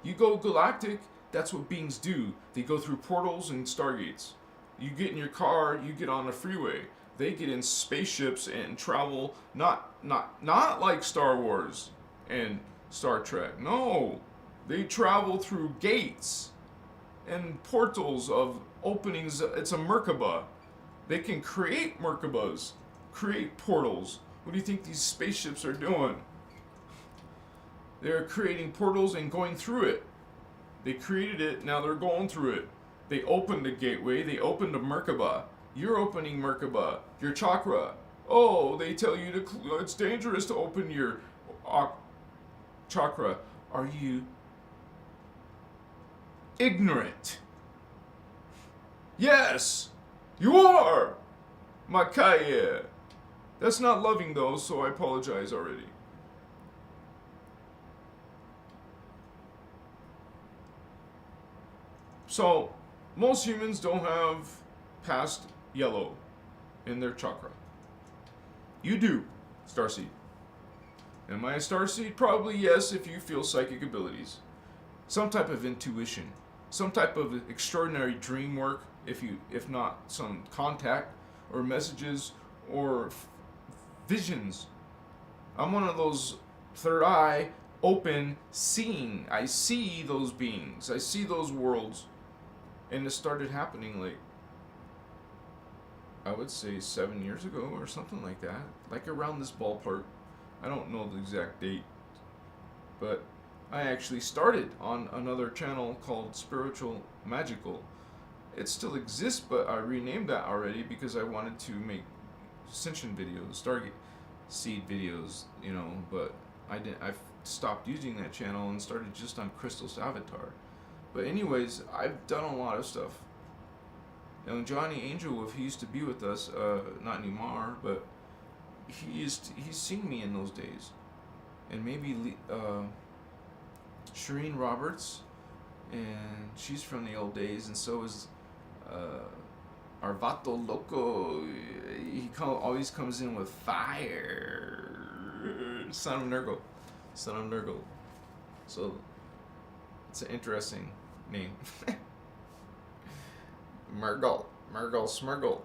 You go galactic. That's what beings do. They go through portals and stargates. You get in your car. You get on the freeway. They get in spaceships and travel. Not like Star Wars and Star Trek. No, they travel through gates and portals of openings. It's a Merkaba. They can create Merkabas, create portals. What do you think these spaceships are doing? They're creating portals and going through it. They created it, now they're going through it. They opened a gateway, they opened a Merkaba. You're opening Merkaba, your chakra. Oh, they tell you it's dangerous to open your chakra. Are you ignorant? Yes, you are, Makaya. That's not loving though, so I apologize already. So, most humans don't have past yellow in their chakra. You do, Starseed. Am I a Starseed? Probably yes, if you feel psychic abilities. Some type of intuition. Some type of extraordinary dream work, if not some contact or messages or visions. I'm one of those third eye, open, seeing. I see those beings. I see those worlds. And it started happening like, I would say 7 years ago or something like that. Like around this ballpark. I don't know the exact date. But I actually started on another channel called Spiritual Magical. It still exists, but I renamed that already because I wanted to make Ascension videos, Starseed videos, you know, but I stopped using that channel and started just on Christos Avatar. But anyways, I've done a lot of stuff. And Johnny Angel, if he used to be with us, not anymore, but he's seen me in those days. And maybe Shireen Roberts, and she's from the old days, and so is Arvato Loco. He always comes in with fire. Son of Nurgle. So it's an interesting name. Murgle Smurgle.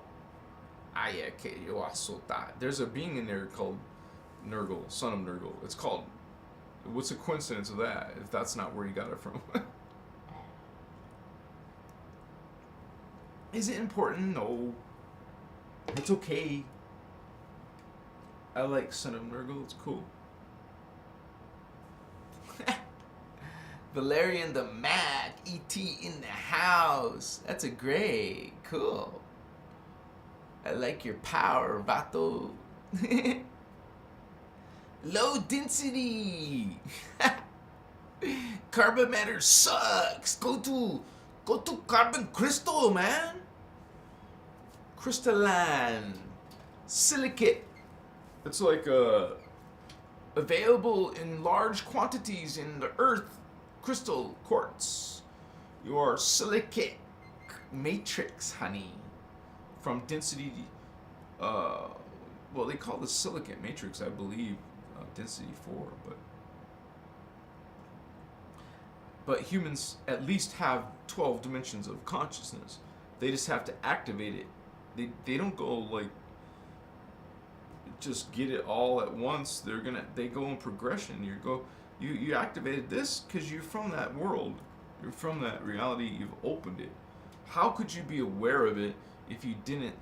There's a being in there called Nurgle, son of Nurgle. It's called. What's the coincidence of that? If that's not where you got it from. Is it important? No. It's okay. I like son of Nurgle. It's cool. Valerian the Mad, E.T. in the house. That's a great, cool. I like your power, Vato. Low density. Carbon matter sucks. Go to carbon crystal, man. Crystalline. Silicate. It's like available in large quantities in the earth. Crystal quartz. Your silicate matrix, honey. From density, well, they call the silicate matrix, I believe, density 4, but humans at least have 12 dimensions of consciousness. They just have to activate it. They don't go like just get it all at once. They go in progression. You activated this because you're from that world. You're from that reality. You've opened it. How could you be aware of it if you didn't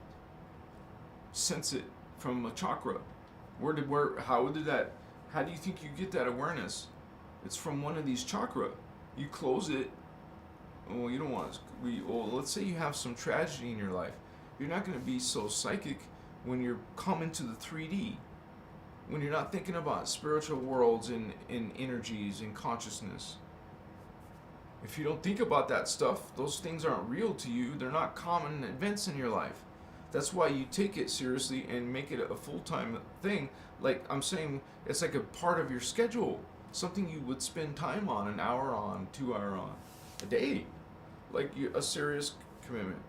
sense it from a chakra? How do you think you get that awareness? It's from one of these chakra. You close it. Well, you don't want to. Let's say you have some tragedy in your life. You're not going to be so psychic when you're coming to the 3D. When you're not thinking about spiritual worlds and energies and consciousness. If you don't think about that stuff, those things aren't real to you. They're not common events in your life. That's why you take it seriously and make it a full-time thing. Like I'm saying, it's like a part of your schedule. Something you would spend time on, an hour on, 2 hour on, a day. Like a serious commitment.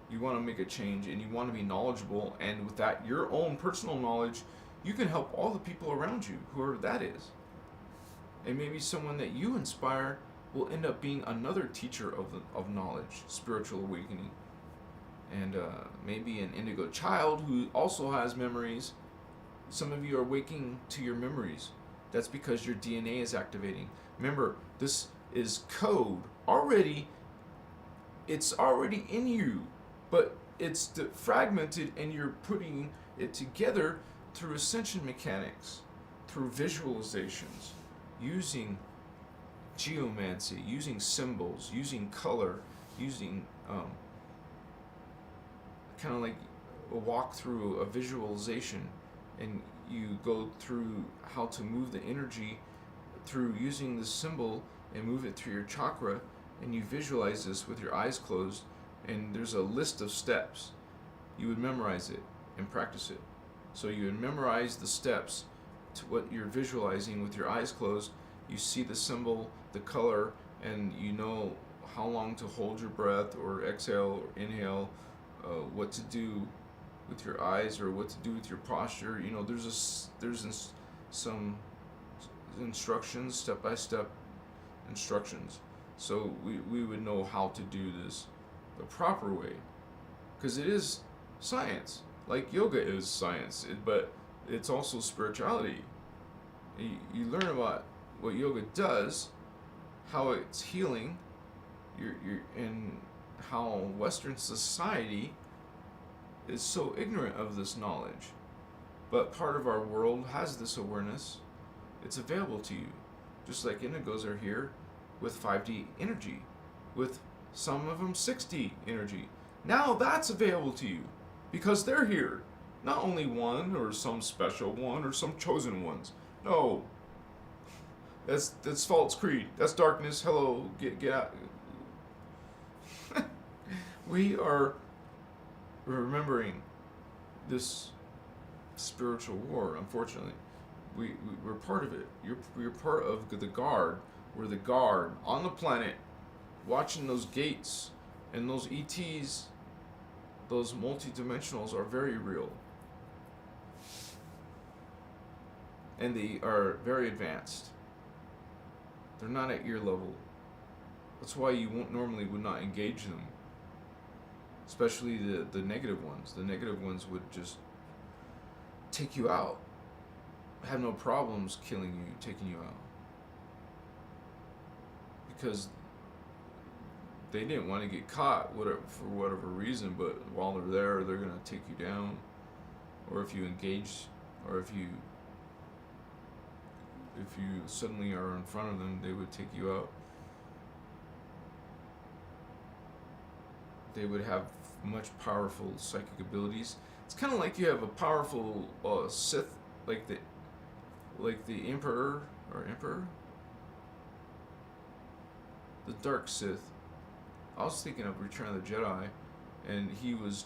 You want to make a change and you want to be knowledgeable. And with that, your own personal knowledge, you can help all the people around you, whoever that is. And maybe someone that you inspire will end up being another teacher of knowledge, spiritual awakening. And maybe an indigo child who also has memories. Some of you are waking to your memories. That's because your DNA is activating. Remember, this is code already. It's already in you, but it's fragmented, and you're putting it together through ascension mechanics, through visualizations, using geomancy, using symbols, using color, using kind of like a walk through a visualization, and you go through how to move the energy through using the symbol and move it through your chakra, and you visualize this with your eyes closed, and there's a list of steps. You would memorize it and practice it. So you would memorize the steps to what you're visualizing with your eyes closed. You see the symbol, the color, and you know how long to hold your breath or exhale or inhale, what to do with your eyes or what to do with your posture. You know, there's some instructions, step-by-step instructions. So we would know how to do this the proper way, because it is science. Like yoga is science, but it's also spirituality. You learn about what yoga does, how it's healing, and how Western society is so ignorant of this knowledge. But part of our world has this awareness. It's available to you. Just like indigos are here with 5D energy, with some of them 6D energy. Now that's available to you because they're here. Not only one or some special one or some chosen ones. No. That's false creed. That's darkness. Hello, get out. We are remembering this spiritual war, unfortunately. We're part of it. You're part of the guard. We're the guard on the planet, watching those gates, and those ETs, those multi-dimensionals are very real. And they are very advanced. They're not at your level. That's why you would not engage them. Especially the negative ones. The negative ones would just take you out. Have no problems killing you, taking you out. Because they didn't want to get caught for whatever reason, but while they're there, they're going to take you down. Or if you engage, or if you suddenly are in front of them, they would take you out. They would have much powerful psychic abilities. It's kind of like you have a powerful Sith, like the Emperor, the Dark Sith. I was thinking of Return of the Jedi, and he was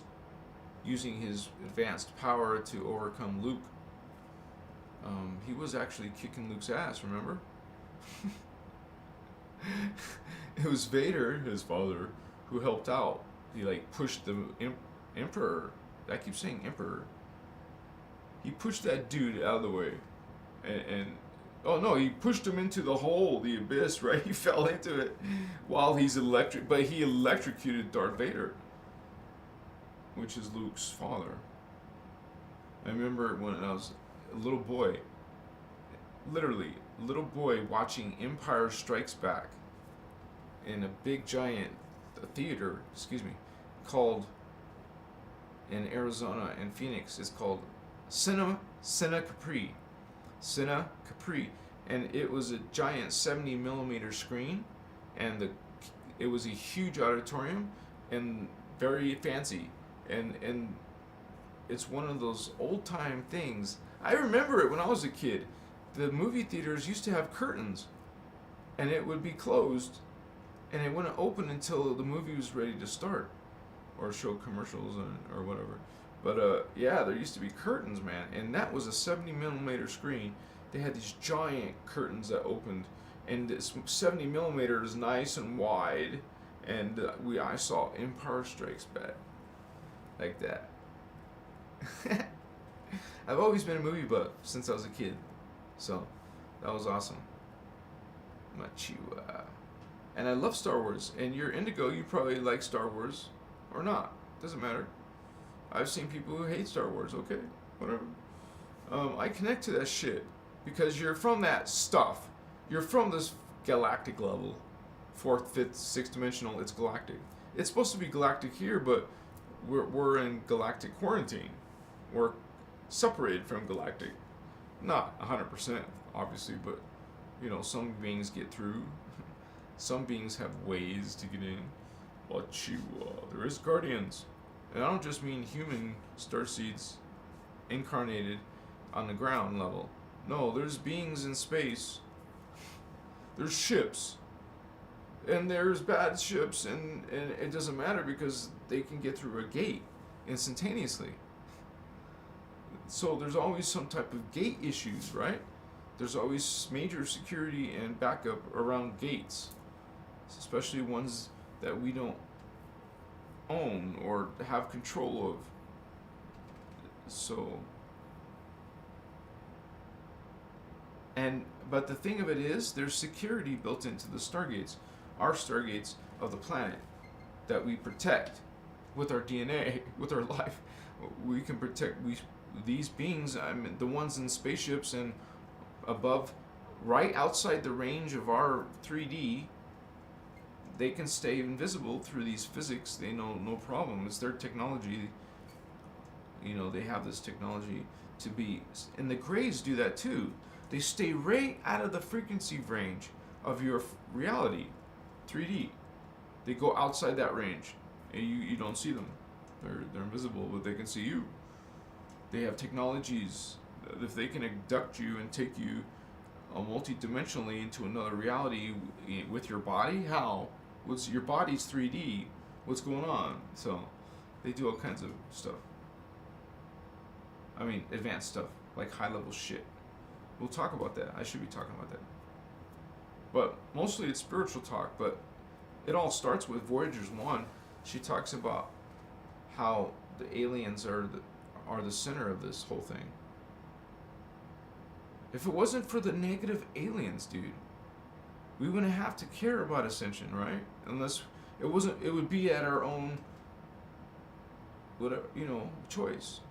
using his advanced power to overcome Luke. He was actually kicking Luke's ass, remember? It was Vader, his father, who helped out. He pushed the Emperor. I keep saying Emperor. He pushed that dude out of the way, and oh no, he pushed him into the hole, the abyss, right? He fell into it while he electrocuted Darth Vader, which is Luke's father. I remember when I was a little boy, literally a little boy, watching Empire Strikes Back in a big giant theater, called in Arizona and Phoenix. It's called Cine Capri, and it was a giant 70 millimeter screen, and it was a huge auditorium and very fancy, and it's one of those old time things. I remember it when I was a kid. The movie theaters used to have curtains, and it would be closed, and it wouldn't open until the movie was ready to start, or show commercials or whatever. But yeah, there used to be curtains, man, and that was a 70 millimeter screen. They had these giant curtains that opened, and this 70 millimeter is nice and wide, and I saw Empire Strikes Back like that. I've always been a movie buff since I was a kid, so that was awesome. And I love Star Wars. And you're Indigo, you probably like Star Wars or not. Doesn't matter. I've seen people who hate Star Wars. Okay, whatever. I connect to that shit because you're from that stuff. You're from this galactic level, fourth, fifth, sixth dimensional. It's galactic. It's supposed to be galactic here, but we're in galactic quarantine. We're separated from galactic. Not 100%, obviously, but you know, some beings get through. Some beings have ways to get in. But there is guardians. And I don't just mean human starseeds incarnated on the ground level. No, there's beings in space. There's ships. And there's bad ships, and it doesn't matter because they can get through a gate instantaneously. So there's always some type of gate issues, right? There's always major security and backup around gates, especially ones that we don't own or have control of. So, but the thing of it is, there's security built into the stargates, our stargates of the planet, that we protect with our DNA, with our life. We can protect these beings. I mean, the ones in spaceships and above, right outside the range of our 3D, they can stay invisible through these physics. They know no problem. It's their technology. You know, they have this technology to be, and the Greys do that too. They stay right out of the frequency range of your reality, 3D. They go outside that range, and you don't see them. They're invisible, but they can see you. They have technologies. If they can abduct you and take you multi-dimensionally into another reality with your body, how? Your body's 3D. What's going on? So they do all kinds of stuff. I mean, advanced stuff, like high-level shit. We'll talk about that. I should be talking about that. But mostly it's spiritual talk, but it all starts with Voyagers 1. She talks about how the aliens are the center of this whole thing. If it wasn't for the negative aliens, dude, we wouldn't have to care about Ascension, right? Unless it wasn't, it would be at our own, whatever, choice.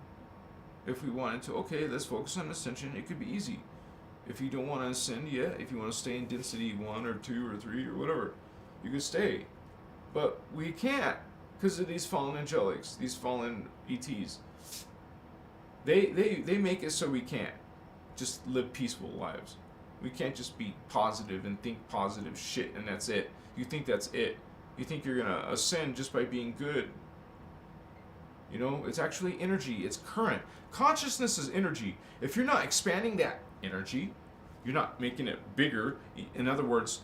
If we wanted to, okay, let's focus on Ascension, it could be easy. If you don't want to ascend yet, if you want to stay in density 1 or 2 or 3 or whatever, you can stay. But we can't because of these fallen angelics, these fallen ETs. They make it so we can't just live peaceful lives. We can't just be positive and think positive shit and that's it. You think that's it. You think you're going to ascend just by being good. It's actually energy. It's current. Consciousness is energy. If you're not expanding that energy, you're not making it bigger. In other words,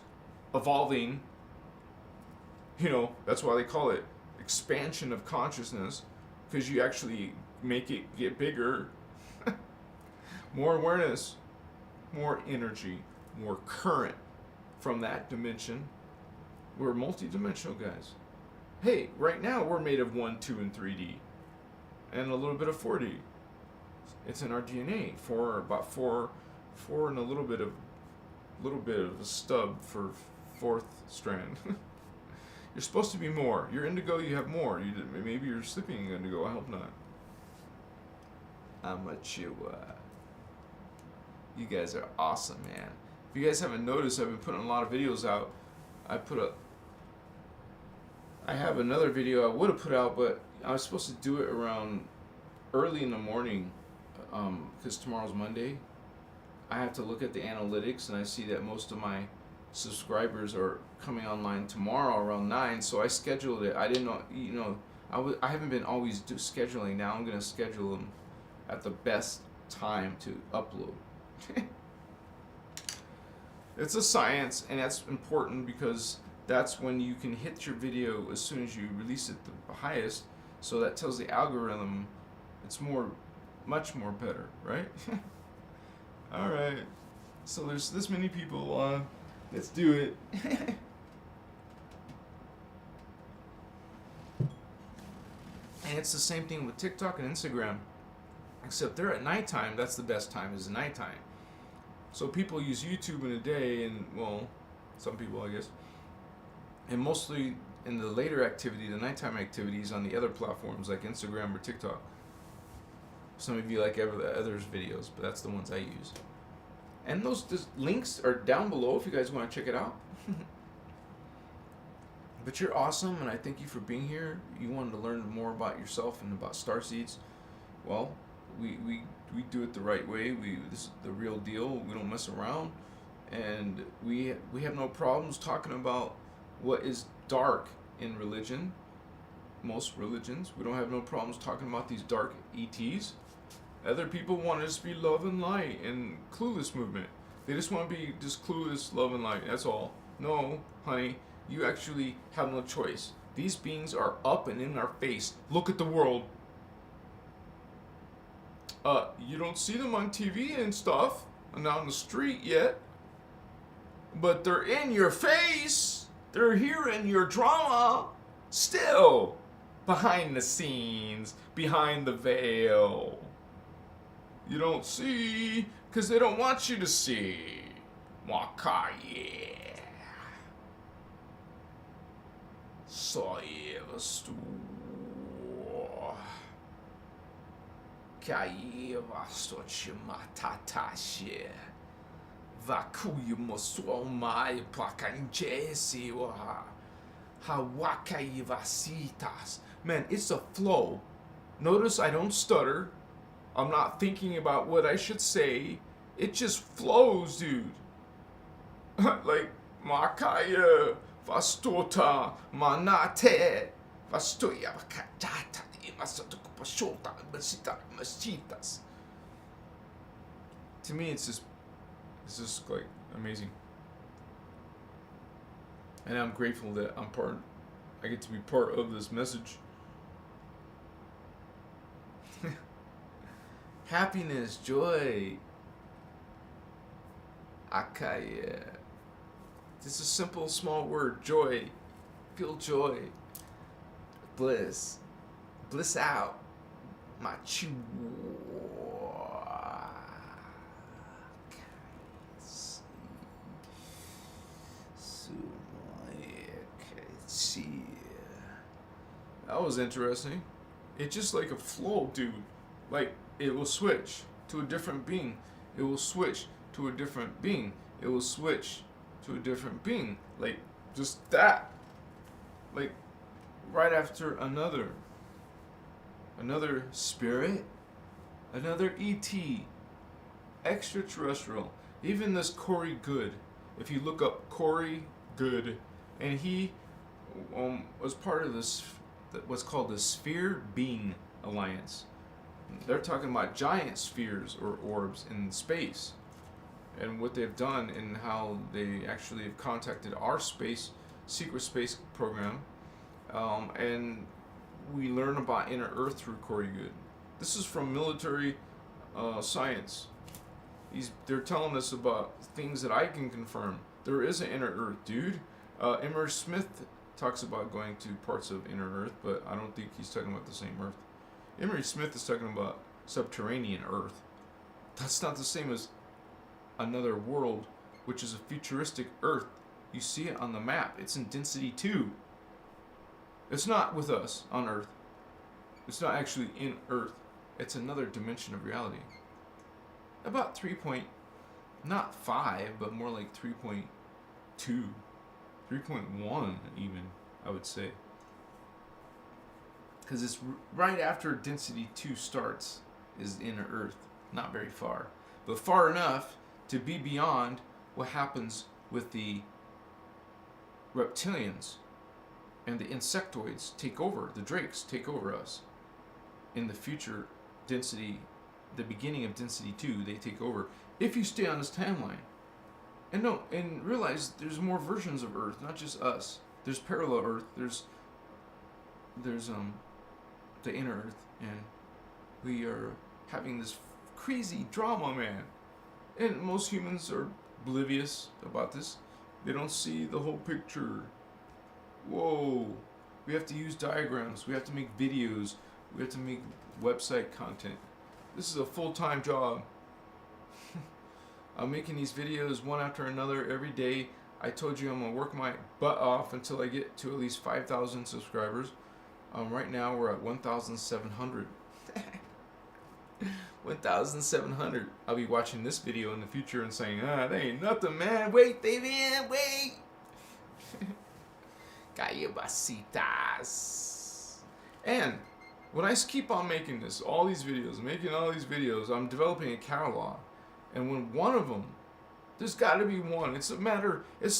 evolving. That's why they call it expansion of consciousness, because you actually make it get bigger. More awareness, more energy, more current from that dimension. We're multi-dimensional guys. Hey, right now we're made of 1, 2, and 3D. And a little bit of 4D. It's in our DNA. About four and a little bit of a stub for fourth strand. You're supposed to be more. You're indigo, you have more. Maybe you're sleeping indigo, I hope not. You guys are awesome, man. If you guys haven't noticed, I've been putting a lot of videos out. I have another video I would have put out, but I was supposed to do it around early in the morning, because tomorrow's Monday. I have to look at the analytics, and I see that most of my subscribers are coming online tomorrow around 9, so I scheduled it. I didn't know, I haven't been always scheduling. Now I'm going to schedule them at the best time to upload. It's a science, and that's important because that's when you can hit your video as soon as you release it the highest, so that tells the algorithm it's much more better, right? Alright, so there's this many people on, let's do it. And it's the same thing with TikTok and Instagram. Except they're at nighttime. That's the best time, is nighttime. So people use YouTube in the day, and well, some people, I guess, and mostly in the later activity, the nighttime activities on the other platforms like Instagram or TikTok. Some of you like others' videos, but that's the ones I use. And those links are down below if you guys want to check it out. But you're awesome, and I thank you for being here. You wanted to learn more about yourself and about Starseeds. Well, we do it the right way. This is the real deal. We don't mess around, and we have no problems talking about what is dark in religion. Most religions, we don't have no problems talking about these dark ETs. Other people want to just be love and light and clueless movement. They just want to be just clueless love and light. That's all. No, honey. You actually have no choice. These beings are up and in our face. Look at the world. You don't see them on TV and stuff, and on the street yet. But they're in your face. They're here in your drama. Still. Behind the scenes. Behind the veil. You don't see, because they don't want you to see. Makaye. Soyevastu. Kayevastu chimatatashi. Vakuyu mosomai plakanjesi wa. Hawakayivasitas. Man, it's a flow. Notice I don't stutter. I'm not thinking about what I should say. It just flows, dude. Like, Makaya, Vastota, Manate, Vastoya, Vakajata, Masatokupashota, Masitas. To me, it's just like amazing. And I'm grateful that I get to be part of this message. Happiness, joy. Akaya. It's a simple, small word. Joy. Feel joy. Bliss. Bliss out. Machu. That was interesting. It's just like a flow, dude. Like, it will switch to a different being. It will switch to a different being. It will switch to a different being. Like, just that. Like, right after another spirit, another ET, extraterrestrial. Even this Corey Good. If you look up Corey Good, and he was part of this, what's called the Sphere Being Alliance. They're talking about giant spheres or orbs in space, and what they've done and how they actually have contacted our secret space program, and we learn about inner Earth through Corey Good. This is from military science. They're telling us about things that I can confirm. There is an inner Earth, dude. Emmer Smith talks about going to parts of inner Earth, but I don't think he's talking about the same Earth. Emery Smith is talking about subterranean Earth. That's not the same as another world, which is a futuristic Earth. You see it on the map. It's in density 2. It's not with us on Earth. It's not actually in Earth. It's another dimension of reality. About 3.5, but more like 3.2, 3.1 even, I would say. Because it's right after density 2 starts is inner Earth. Not very far, but far enough to be beyond what happens with the reptilians and the insectoids take over. The drakes take over us. In the future density, the beginning of density 2, they take over if you stay on this timeline. And realize there's more versions of Earth, not just us. There's parallel Earth. There's the inner Earth, and we are having this crazy drama, man. And most humans are oblivious about this. They don't see the whole picture. Whoa. We have to use diagrams. We have to make videos. We have to make website content. This is a full-time job. I'm making these videos one after another every day. I told you I'm going to work my butt off until I get to at least 5,000 subscribers. Right now we're at 1,700. 1,700. I'll be watching this video in the future and saying, that ain't nothing, man. Wait, Fabian, wait. Callabasitas. And when I keep on making this, all these videos, I'm developing a catalog. And when one of them, there's got to be one. It's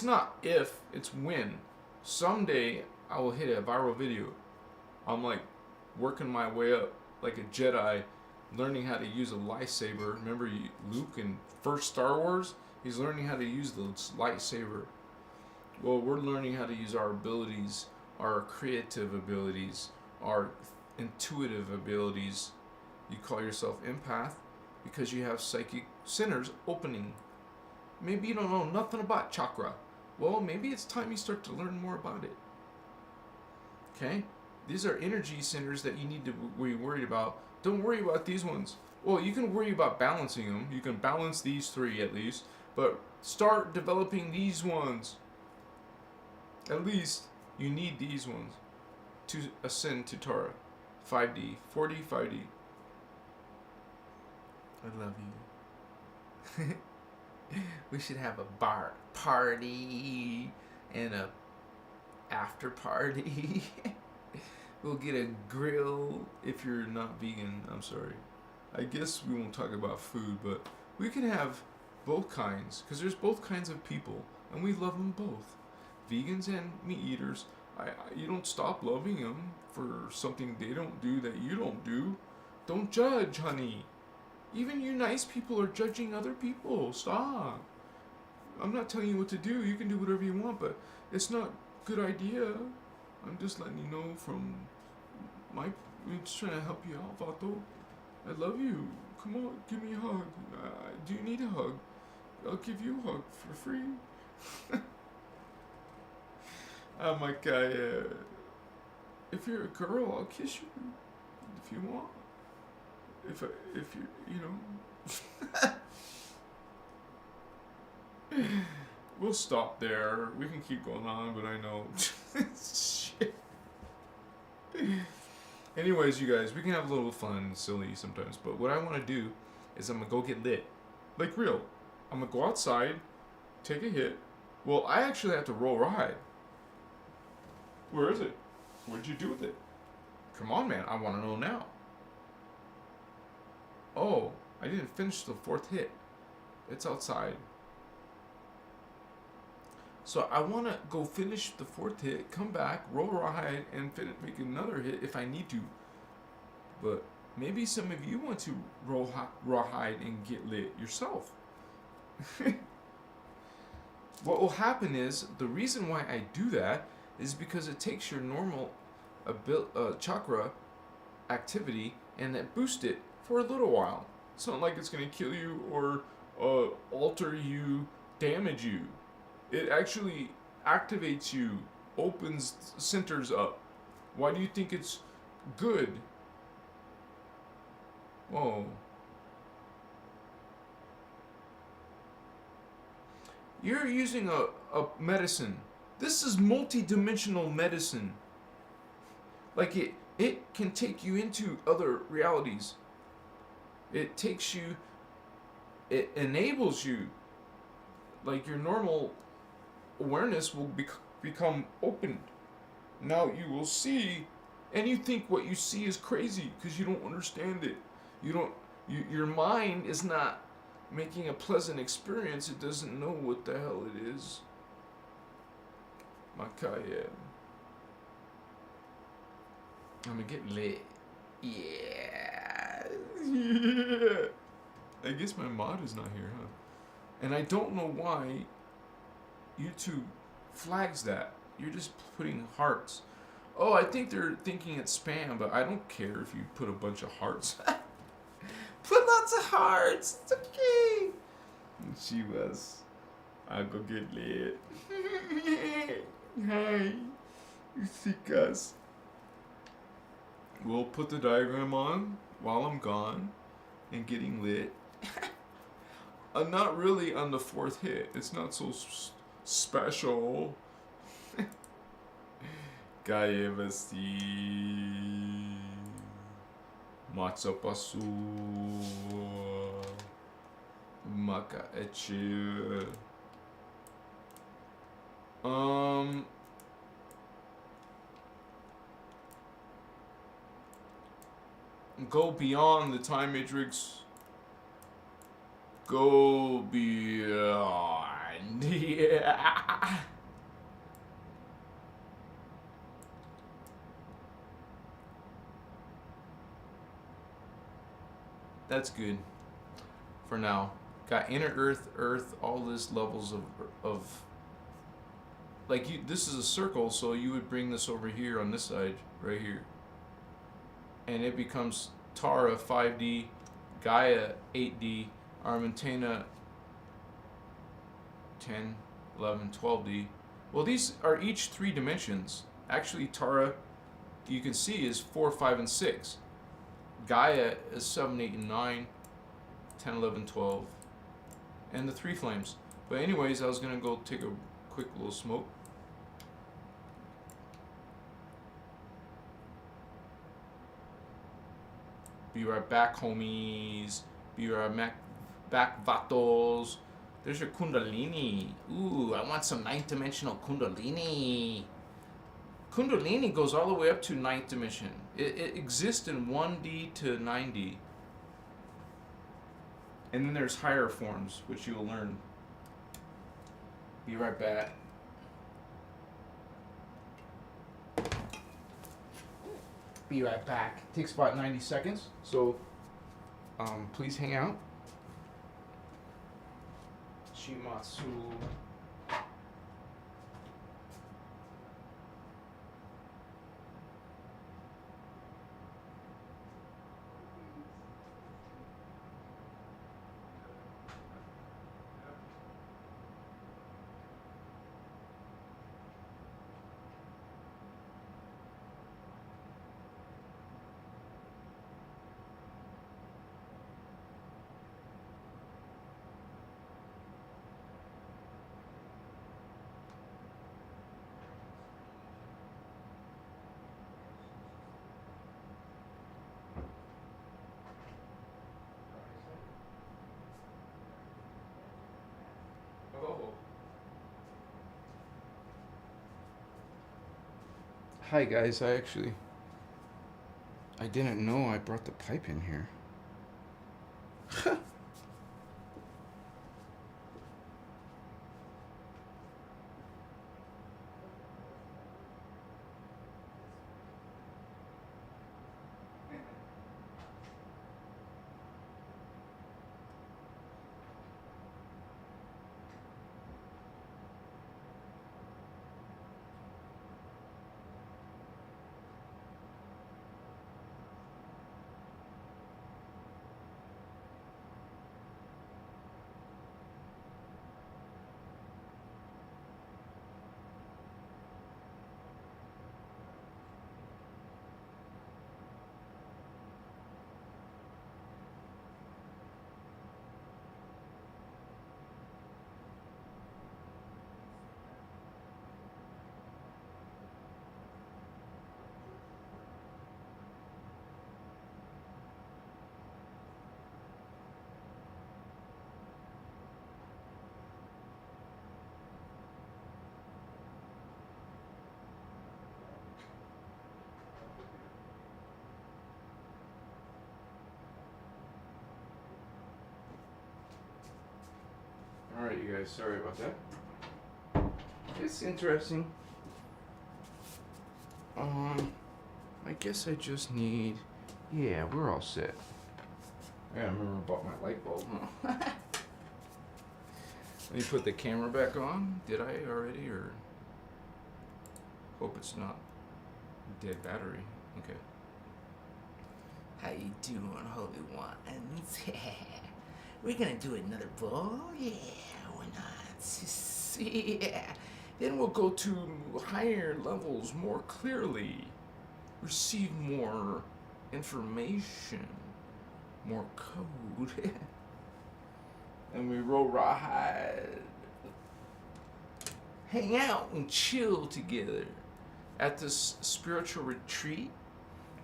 not if, it's when. Someday I will hit a viral video. I'm like working my way up like a Jedi, learning how to use a lightsaber. Remember Luke in first Star Wars? He's learning how to use the lightsaber. Well, we're learning how to use our abilities, our creative abilities, our intuitive abilities. You call yourself empath because you have psychic centers opening. Maybe you don't know nothing about chakra. Well, maybe it's time you start to learn more about it. Okay? These are energy centers that you need to be worried about. Don't worry about these ones. Well, you can worry about balancing them. You can balance these 3 at least. But start developing these ones. At least you need these ones to ascend to Tara. 5D. 4D, 5D. I love you. We should have a bar party and a after party. We'll get a grill. If you're not vegan, I'm sorry. I guess we won't talk about food, but we can have both kinds, because there's both kinds of people, and we love them both. Vegans and meat eaters. You don't stop loving them for something they don't do that you don't do. Don't judge, honey. Even you nice people are judging other people. Stop. I'm not telling you what to do. You can do whatever you want, but it's not a good idea. I'm just letting you know from I'm just trying to help you out, Vato. I love you. Come on, give me a hug. Do you need a hug? I'll give you a hug for free. Oh my God. If you're a girl, I'll kiss you if you want. If you know. We'll stop there. We can keep going on, but I know. Shit. Anyways, you guys, we can have a little fun and silly sometimes, but what I want to do is I'm going to go get lit. Like real. I'm going to go outside, take a hit. Well, I actually have to roll ride. Where is it? What'd you do with it? Come on, man. I want to know now. Oh, I didn't finish the 4th hit. It's outside. So I want to go finish the 4th hit, come back, roll ride, and make another hit if I need to. But maybe some of you want to roll rawhide and get lit yourself. What will happen is, the reason why I do that is because it takes your normal chakra activity and it boosts it for a little while. It's not like it's going to kill you or alter you, damage you. It actually activates you, opens centers up. Why do you think it's good? Whoa. You're using a medicine. This is multi-dimensional medicine. Like it can take you into other realities. It takes you, it enables you. Like your normal awareness will become opened. Now you will see, and you think what you see is crazy because you don't understand it. Your mind is not making a pleasant experience. It doesn't know what the hell it is. Makaya. I'm gonna get lit. Yeah. Yeah. I guess my mod is not here, huh? And I don't know why YouTube flags that. You're just putting hearts. Oh, I think they're thinking it's spam, but I don't care if you put a bunch of hearts. Put lots of hearts. It's okay. And she was. I'll go get lit. Hi. You sick us. We'll put the diagram on while I'm gone. and getting lit. Not really on the 4th hit. It's not so special. Gaevasi Matsupasu Maka Echi. Go beyond the time matrix. Go beyond. Yeah. That's good for now. Got inner earth, all this levels of like you. This is a circle, so you would bring this over here on this side, right here, and it becomes Tara 5D, Gaia 8D, Armentana 10, 11, 12D. Well, these are each 3 dimensions. Actually, Tara, you can see, is 4, 5, and 6. Gaia is 7, 8, and 9, 10, 11, 12, and the 3 flames. But anyways, I was going to go take a quick little smoke. Be right back, homies. Be right back, vatos. There's your Kundalini. Ooh, I want some 9th dimensional Kundalini. Kundalini goes all the way up to 9th dimension. It exists in 1D to 9D. And then there's higher forms, which you'll learn. Be right back. Be right back. Takes about 90 seconds, so please hang out. Shimatsu. Hi guys, I didn't know I brought the pipe in here. Alright, you guys, sorry about that. It's interesting. I guess I just need... Yeah, we're all set. I gotta remember about my light bulb, huh? Let me put the camera back on. Did I already, or... Hope it's not dead battery. Okay. How you doing, Holy Ones? We're gonna do another bowl? Yeah, why not? Yeah. Then we'll go to higher levels more clearly. Receive more information. more code. And we roll rawhide. Hang out and chill together. At this spiritual retreat,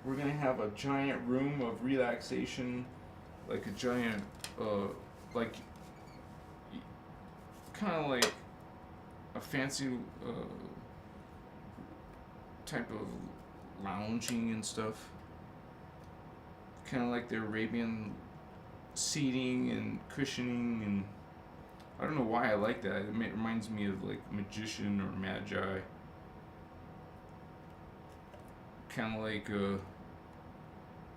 we're gonna have a giant room of relaxation, like a giant, like, kind of like a fancy type of lounging and stuff. Kind of like the Arabian seating and cushioning, and I don't know why I like that. It reminds me of like magician or magi. Kind of like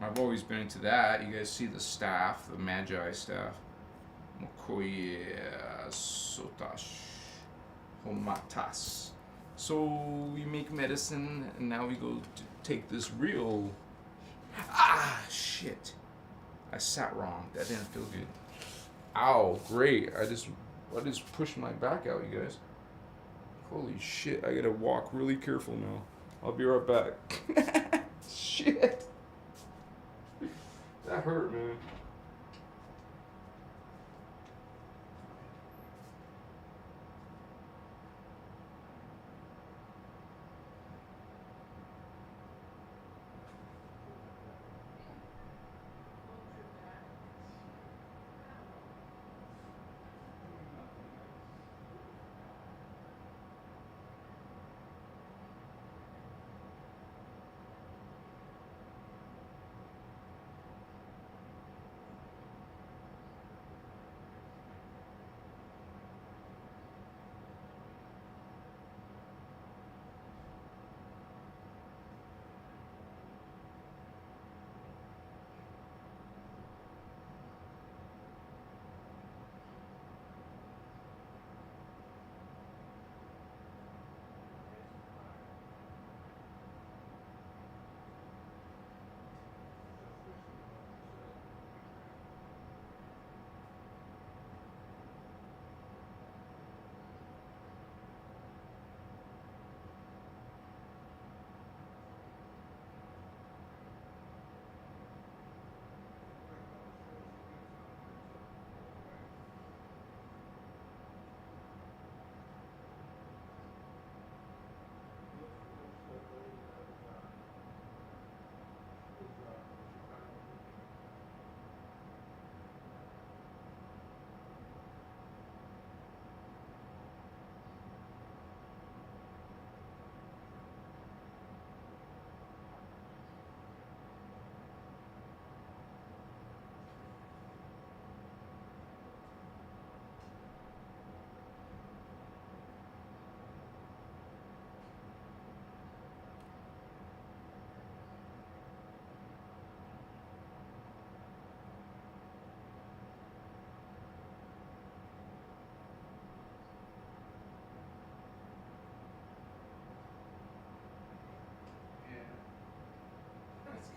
I've always been into that. You guys see the staff, the magi staff. Mokoye sotash homatas. So we make medicine, and now we go to take this real. Ah, shit! I sat wrong. That didn't feel good. Ow! Great. I just pushed my back out, you guys. Holy shit! I gotta walk really careful now. I'll be right back. Shit! That hurt, man.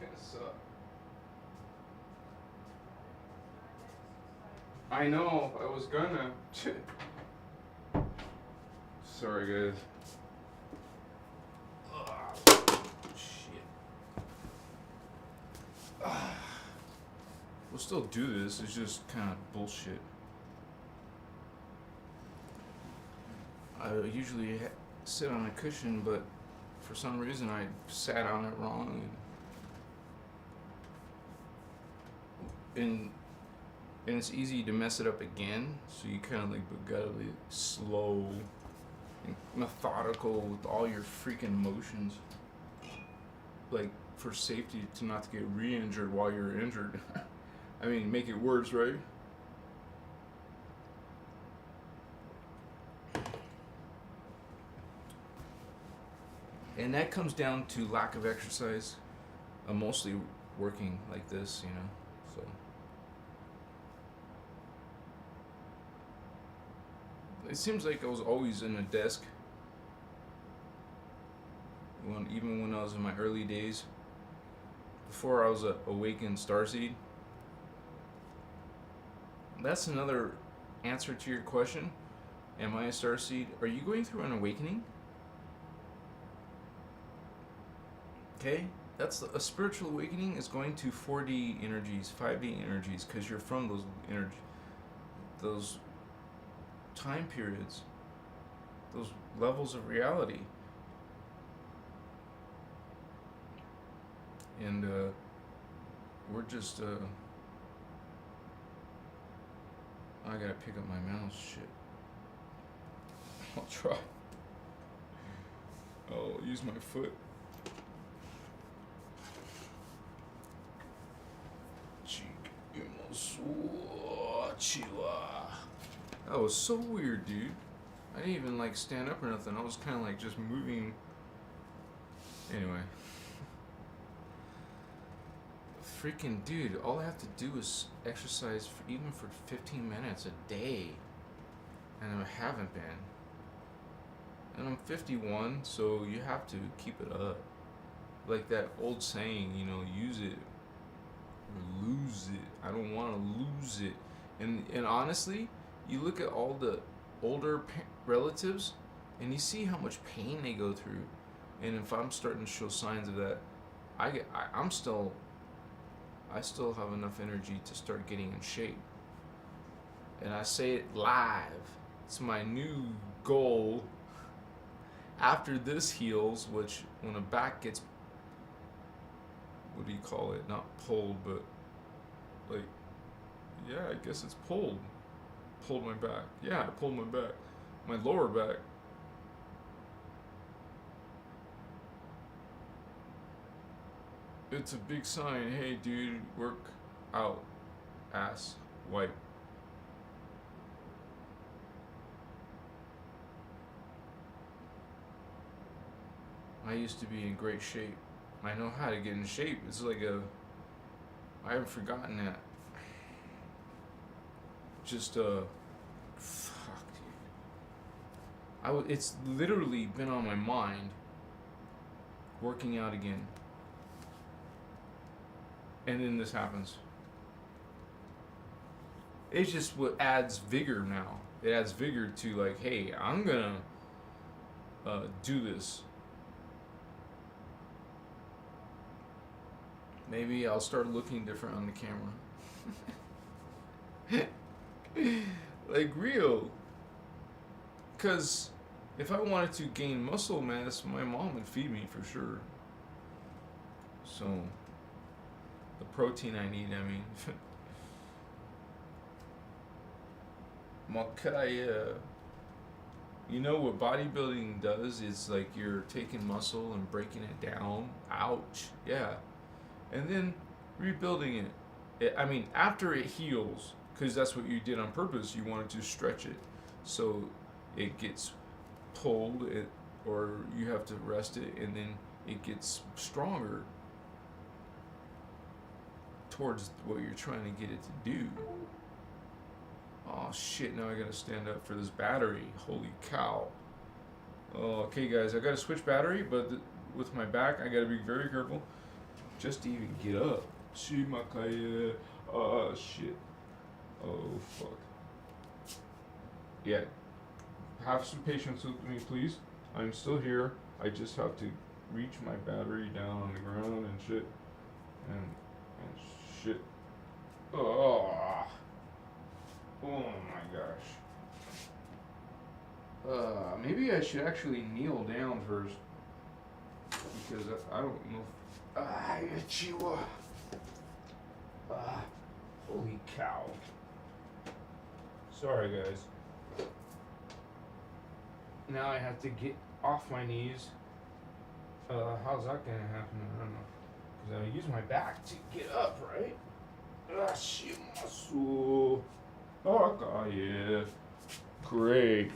Kind of suck. I know, I was gonna. Sorry, guys. Shit. We'll still do this, it's just kind of bullshit. I usually sit on a cushion, but for some reason I sat on it wrong. And it's easy to mess it up again, so you kind of like gotta be slow and methodical with all your freaking motions, like for safety to not to get re-injured while you're injured. I mean, make it worse, right? And that comes down to lack of exercise. I'm mostly working like this, you know, so. It seems like I was always in a desk, even when I was in my early days, before I was a awakened Starseed. That's another answer to your question. Am I a Starseed? Are you going through an awakening? Okay? That's a spiritual awakening is going to 4D energies, 5D energies, because you're from those time periods, those levels of reality. And we're just I gotta pick up my mouse. Shit. I'll try. I'll use my foot. That was so weird, dude. I didn't even like stand up or nothing. I was kind of like just moving. Anyway. Freaking dude, all I have to do is exercise even for 15 minutes a day. And I haven't been. And I'm 51, so you have to keep it up. Like that old saying, you know, use it or lose it. I don't want to lose it. And honestly, you look at all the older relatives and you see how much pain they go through. And if I'm starting to show signs of that, I still have enough energy to start getting in shape. And I say it live. It's my new goal. After this heals, which when a back gets, what do you call it? Not pulled, but like, yeah, I guess it's pulled. Pulled my back. Yeah, I pulled my back. My lower back. It's a big sign. Hey, dude, work out. Ass wipe. I used to be in great shape. I know how to get in shape. It's like I haven't forgotten that. Just fuck, dude. It's literally been on my mind. Working out again. And then this happens. It's just what adds vigor now. It adds vigor to like, hey, I'm gonna do this. Maybe I'll start looking different on the camera. Like real. Because if I wanted to gain muscle mass, my mom would feed me for sure. So, the protein I need, I mean. Makaya. You know what bodybuilding does is like you're taking muscle and breaking it down. Ouch. Yeah. And then rebuilding it. I mean, after it heals, because that's what you did on purpose, you wanted to stretch it so it gets pulled, or you have to rest it, and then it gets stronger towards what you're trying to get it to do. Oh shit, now I gotta stand up for this battery. Holy cow. Oh, okay guys, I gotta switch battery, but with my back, I gotta be very careful just to even get up. Oh shit. Oh fuck. Yeah. Have some patience with me, please. I'm still here. I just have to reach my battery down on the ground and shit. And shit. Oh. Oh my gosh. Maybe I should actually kneel down first. Because I don't know. Chihuahua. Holy cow. Sorry, guys. Now I have to get off my knees. How's that gonna happen? I don't know. Because I use my back to get up, right? Oh, yeah. Great.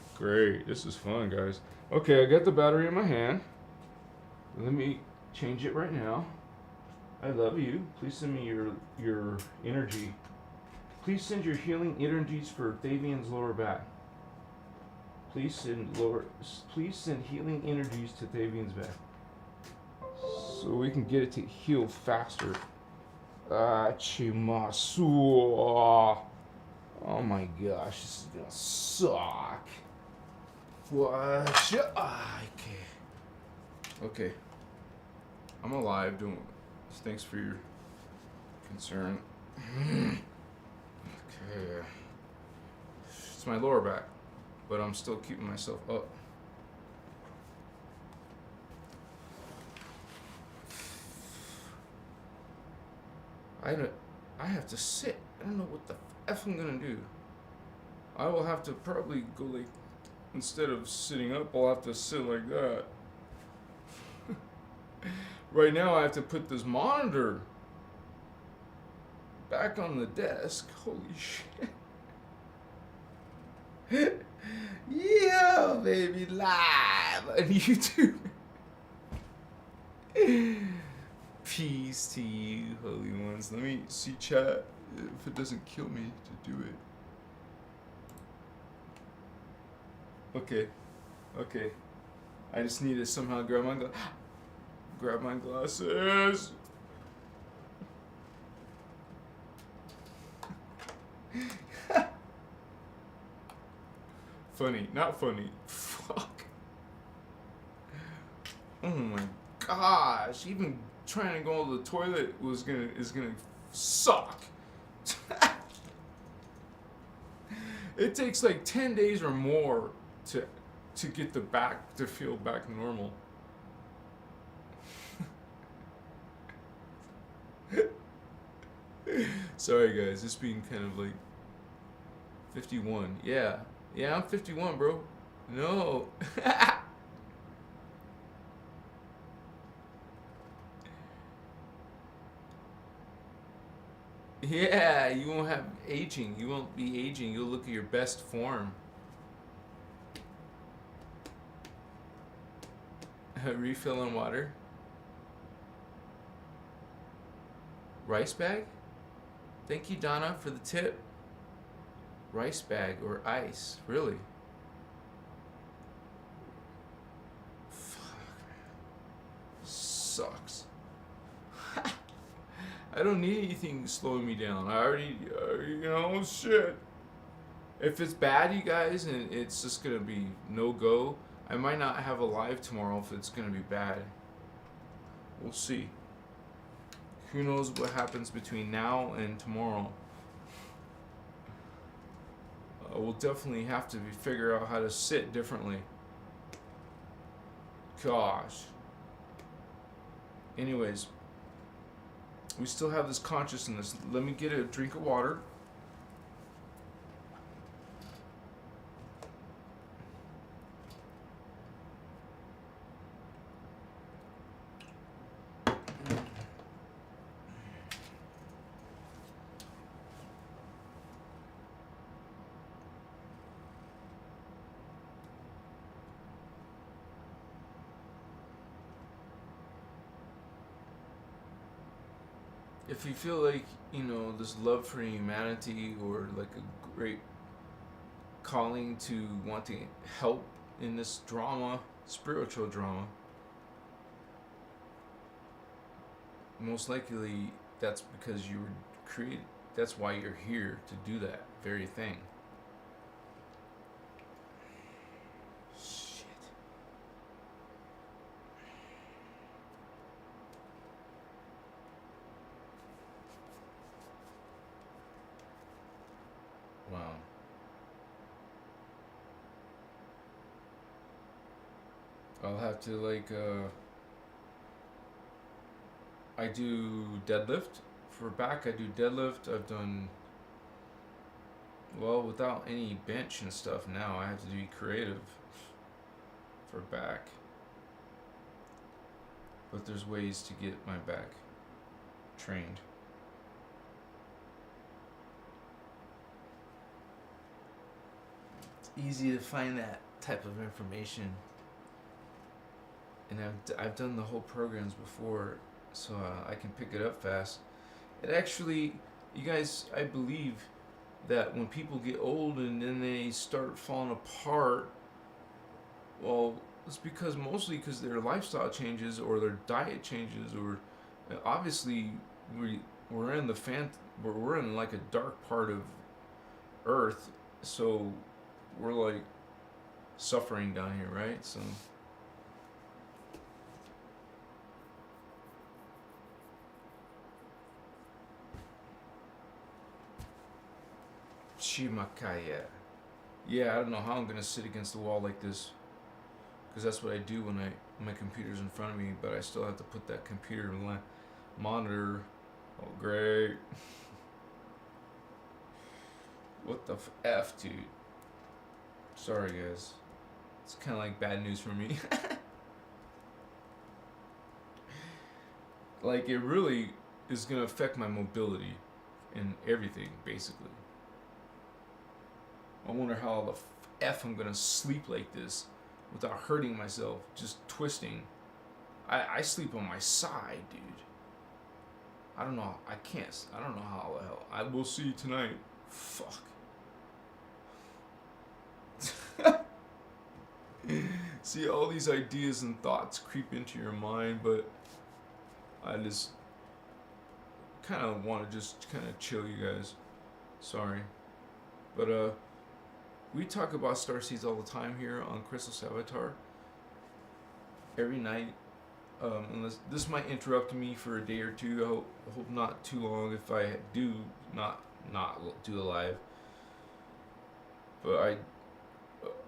This is fun, guys. Okay, I got the battery in my hand. Let me change it right now. I love you. Please send me your energy. Please send your healing energies for Thavian's lower back. Please send healing energies to Thavian's back. So we can get it to heal faster. Chimasu. Oh my gosh, this is gonna suck. What? Okay. I'm alive. Don't. Thanks for your concern. Okay. It's my lower back, but I'm still keeping myself up. I have to sit. I don't know what the F I'm gonna do. I will have to probably go like, instead of sitting up, I'll have to sit like that. Right now I have to put this monitor back on the desk. Holy shit. Yo, baby, live on YouTube. Peace to you, holy ones. Let me see chat if it doesn't kill me to do it. Okay. I just need to somehow grab my glasses. Funny, not funny. Fuck. Oh my gosh. Even trying to go to the toilet is gonna suck. It takes like 10 days or more to get the back to feel back normal. Sorry guys, this being kind of like 51. Yeah, I'm 51, bro. No. Yeah, you won't have aging. You won't be aging. You'll look at your best form. Refill on water. Rice bag? Thank you, Donna, for the tip. Rice bag or ice? Really? Fuck, man. Sucks. I don't need anything slowing me down. I already, shit. If it's bad, you guys, and it's just gonna be no go, I might not have a live tomorrow if it's gonna be bad. We'll see. Who knows what happens between now and tomorrow. We'll definitely have to figure out how to sit differently. Gosh. Anyways. We still have this consciousness. Let me get a drink of water. If you feel like, this love for humanity or like a great calling to want to help in this drama, spiritual drama, most likely that's because you were created, that's why you're here to do that very thing. Wow. I'll have to I do deadlift. For back, I do deadlift. I've done, without any bench and stuff now, I have to be creative for back. But there's ways to get my back trained. Easy to find that type of information, and I've done the whole programs before, so I can pick it up fast. It actually, you guys, I believe that when people get old and then they start falling apart, it's mostly because their lifestyle changes or their diet changes, or obviously we're in like a dark part of Earth, so we're like suffering down here, right? So Chimakaya. Yeah, I don't know how I'm gonna sit against the wall like this, because that's what I do when my computer's in front of me. But I still have to put that computer monitor. Oh, great. What the f, dude? Sorry, guys. It's kind of like bad news for me. Like, it really is gonna affect my mobility and everything, basically. I wonder how the f I'm gonna sleep like this without hurting myself, just twisting. I sleep on my side, dude. I don't know. I don't know how the hell. I will see tonight. Fuck. See, all these ideas and thoughts creep into your mind, but I just kind of want to just kind of chill, you guys. Sorry. But, we talk about Starseeds all the time here on Christos Avatar. Every night. Unless this might interrupt me for a day or two. I hope not too long if I do not do a live. But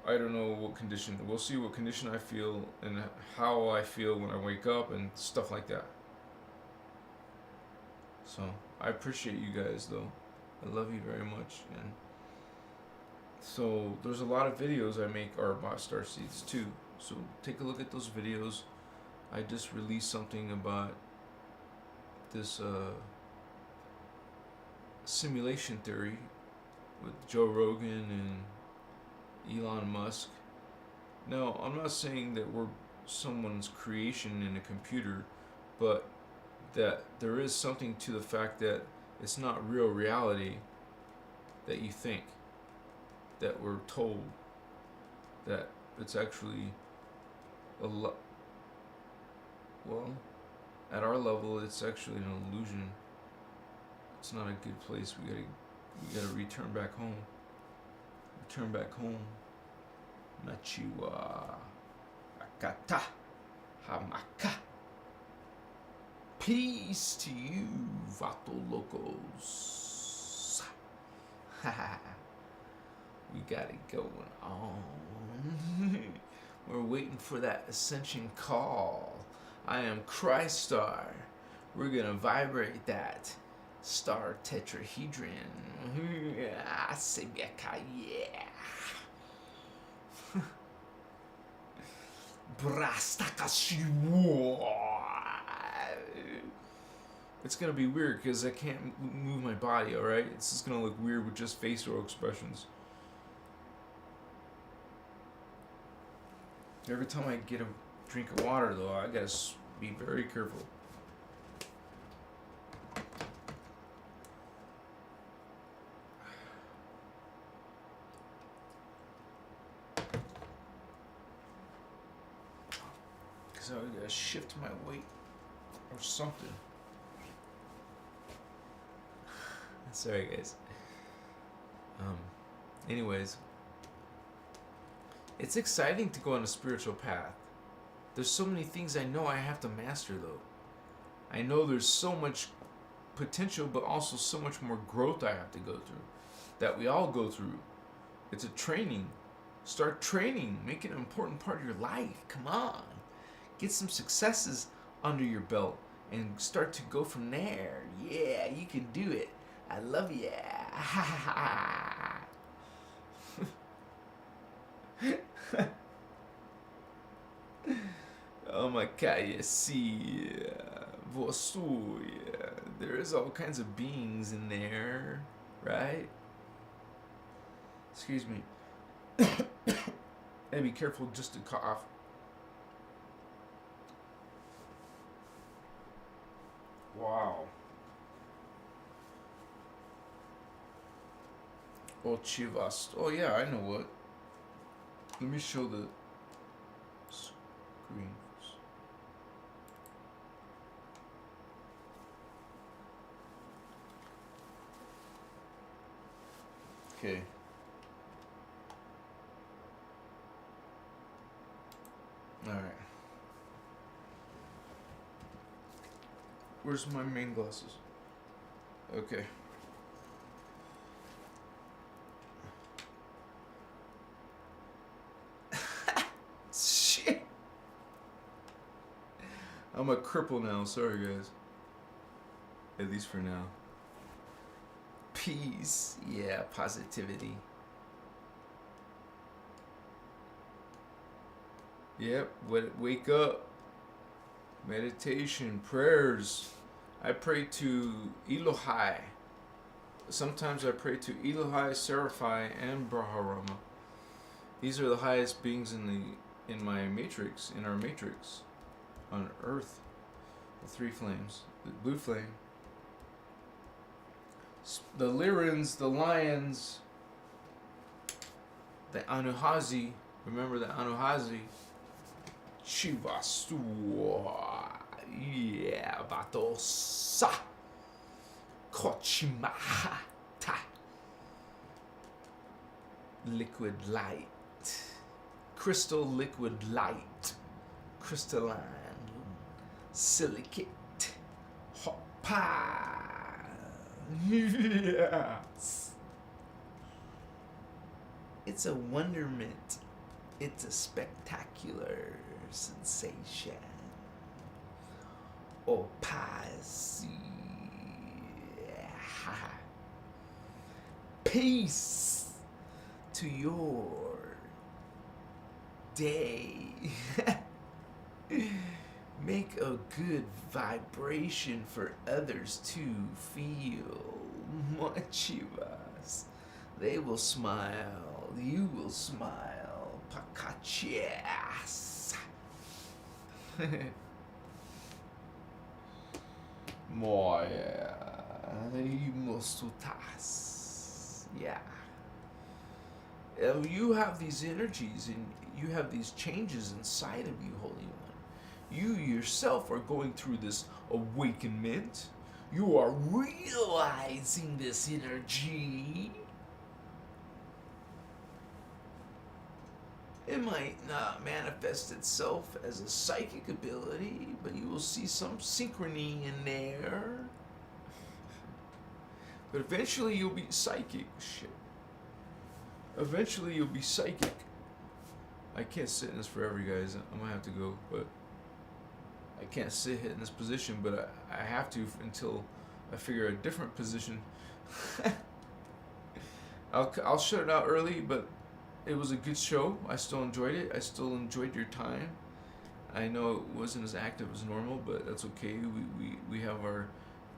I don't know what condition. We'll see what condition I feel and how I feel when I wake up and stuff like that. So I appreciate you guys, though. I love you very much. And so there's a lot of videos I make are about Starseeds too. So take a look at those videos. I just released something about this simulation theory with Joe Rogan and Elon Musk. Now, I'm not saying that we're someone's creation in a computer, but that there is something to the fact that it's not real reality that you think, that we're told, that it's actually well, at our level, it's actually an illusion. It's not a good place. We gotta return back home. Return back home. Machiwa Akata Hamaka. Peace to you, Vato Locos. We got it going on. We're waiting for that Ascension call. I am Christar. We're gonna vibrate that star tetrahedron. Yeah. It's gonna be weird because I can't move my body, alright? It's just gonna look weird with just facial expressions. Every time I get a drink of water, though, I gotta be very careful. Because I gotta shift my weight or something. Sorry, guys. Anyways, it's exciting to go on a spiritual path. There's so many things I know I have to master, though. I know there's so much potential, but also so much more growth I have to go through, that we all go through. It's a training. Start training. Make it an important part of your life. Come on. Get some successes under your belt and start to go from there. Yeah, you can do it. I love ya. Oh my God, you see, there is all kinds of beings in there, right? Excuse me. And be careful just to cough. Wow. Oh, Chivas. Oh, yeah, I know what. Let me show the screen. Okay. Alright. Where's my main glasses? Okay. I'm a cripple now. Sorry, guys. At least for now. Peace. Yeah, positivity. Yep. Wake up. Meditation, prayers. I pray to Elohai. Sometimes I pray to Elohai, Seraphai, and Brahmarama. These are the highest beings in my matrix, in our matrix, on Earth. The three flames, the blue flame, the Lyrans, the lions, the Anuhazi. Remember the Anuhazi? Chivastua, yeah, Vatosa, Kochimahata, liquid light, crystal liquid light, crystalline, silicate, hopa, yes. It's a wonderment. It's a spectacular sensation. Opasi. Peace to your day. Make a good vibration for others to feel. Mochivas. They will smile. You will smile. Pakachias. Moya. Mostutas. Yeah. You have these energies and you have these changes inside of you, Holy One. You yourself are going through this awakenment. You are realizing this energy. It might not manifest itself as a psychic ability, but you will see some synchrony in there. But eventually you'll be psychic. Shit. Eventually you'll be psychic. I can't sit in this forever, guys. I'm gonna have to go, but I can't sit in this position, but I have to until I figure a different position. I'll shut it out early, but it was a good show. I still enjoyed it. I still enjoyed your time. I know it wasn't as active as normal, but that's okay. We have our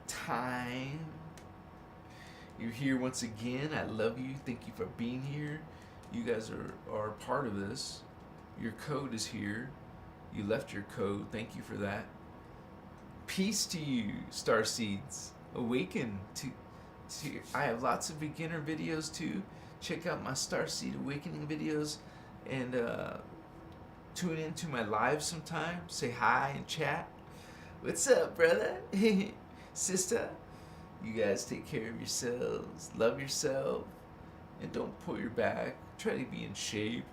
time. You're here once again. I love you. Thank you for being here. You guys are part of this. Your code is here. You left your code. Thank you for that. Peace to you, Starseeds. Awaken to I have lots of beginner videos too. Check out my Starseed Awakening videos and tune into my live sometime. Say hi and chat. What's up, brother? Sister? You guys take care of yourselves. Love yourself. And don't pull your back. Try to be in shape.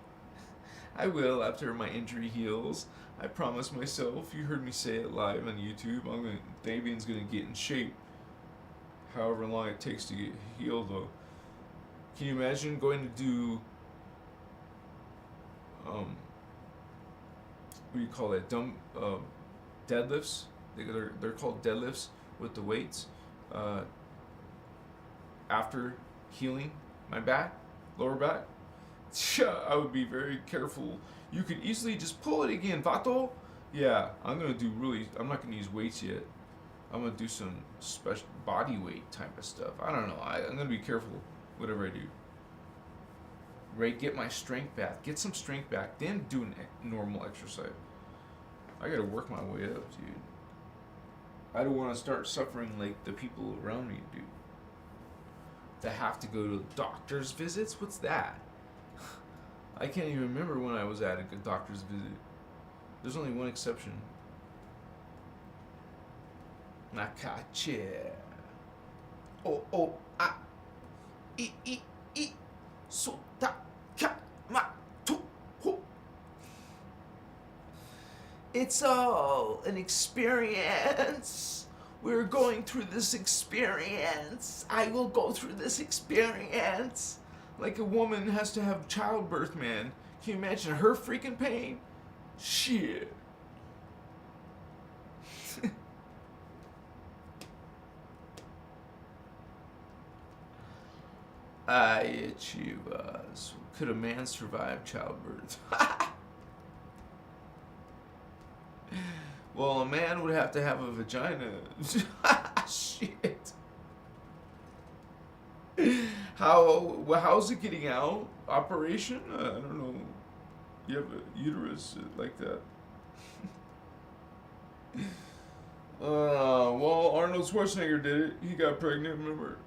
I will after my injury heals. I promise myself. You heard me say it live on YouTube. Davian's gonna get in shape. However long it takes to get healed, though. Can you imagine going to do what do you call it? Deadlifts. They're called deadlifts with the weights. After healing my back, lower back, I would be very careful. You could easily just pull it again, Vato. Yeah, I'm not gonna use weights yet. I'm gonna do some special body weight type of stuff. I don't know. I'm gonna be careful whatever I do. Right, get my strength back. Get some strength back, then do normal exercise. I gotta work my way up, dude. I don't want to start suffering like the people around me do. To have to go to doctor's visits? What's that? I can't even remember when I was at a good doctor's visit. There's only one exception. Nakache. Oh, ah. I, sota, ka, ma, tu, ho. It's all an experience. We're going through this experience. I will go through this experience. Like a woman has to have childbirth, man. Can you imagine her freaking pain? Shit. Ay, chivas. Could a man survive childbirth? Well, a man would have to have a vagina. Shit. How's it getting out? Operation? I don't know. You have a uterus like that. Well, Arnold Schwarzenegger did it. He got pregnant, remember?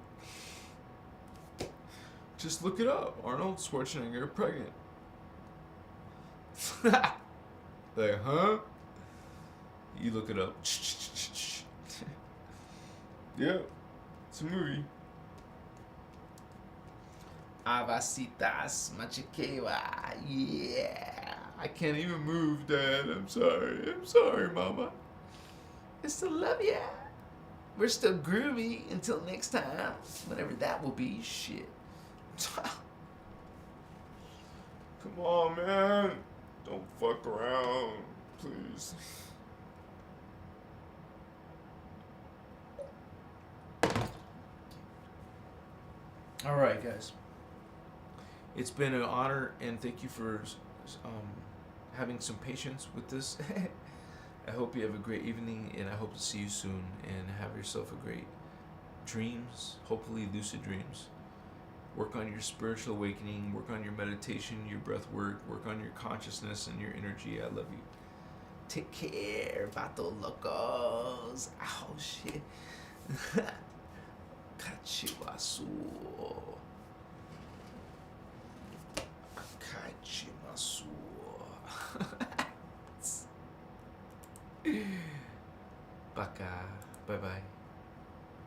Just look it up. Arnold Schwarzenegger pregnant. Like, huh? You look it up. Yeah, it's a movie. Avasitas Machiquewa. Yeah. I can't even move, Dad. I'm sorry. I'm sorry, Mama. I still love ya. We're still groovy until next time. Whenever that will be. Shit. Come on, man. Don't fuck around. Please. All right, guys. It's been an honor, and thank you for having some patience with this. I hope you have a great evening, and I hope to see you soon, and have yourself a great dreams, hopefully lucid dreams. Work on your spiritual awakening, work on your meditation, your breath work on your consciousness and your energy. I love you. Take care, vato locos. Ow, shit. Kachiwasu. Kachimasu. Baka. Bye-bye.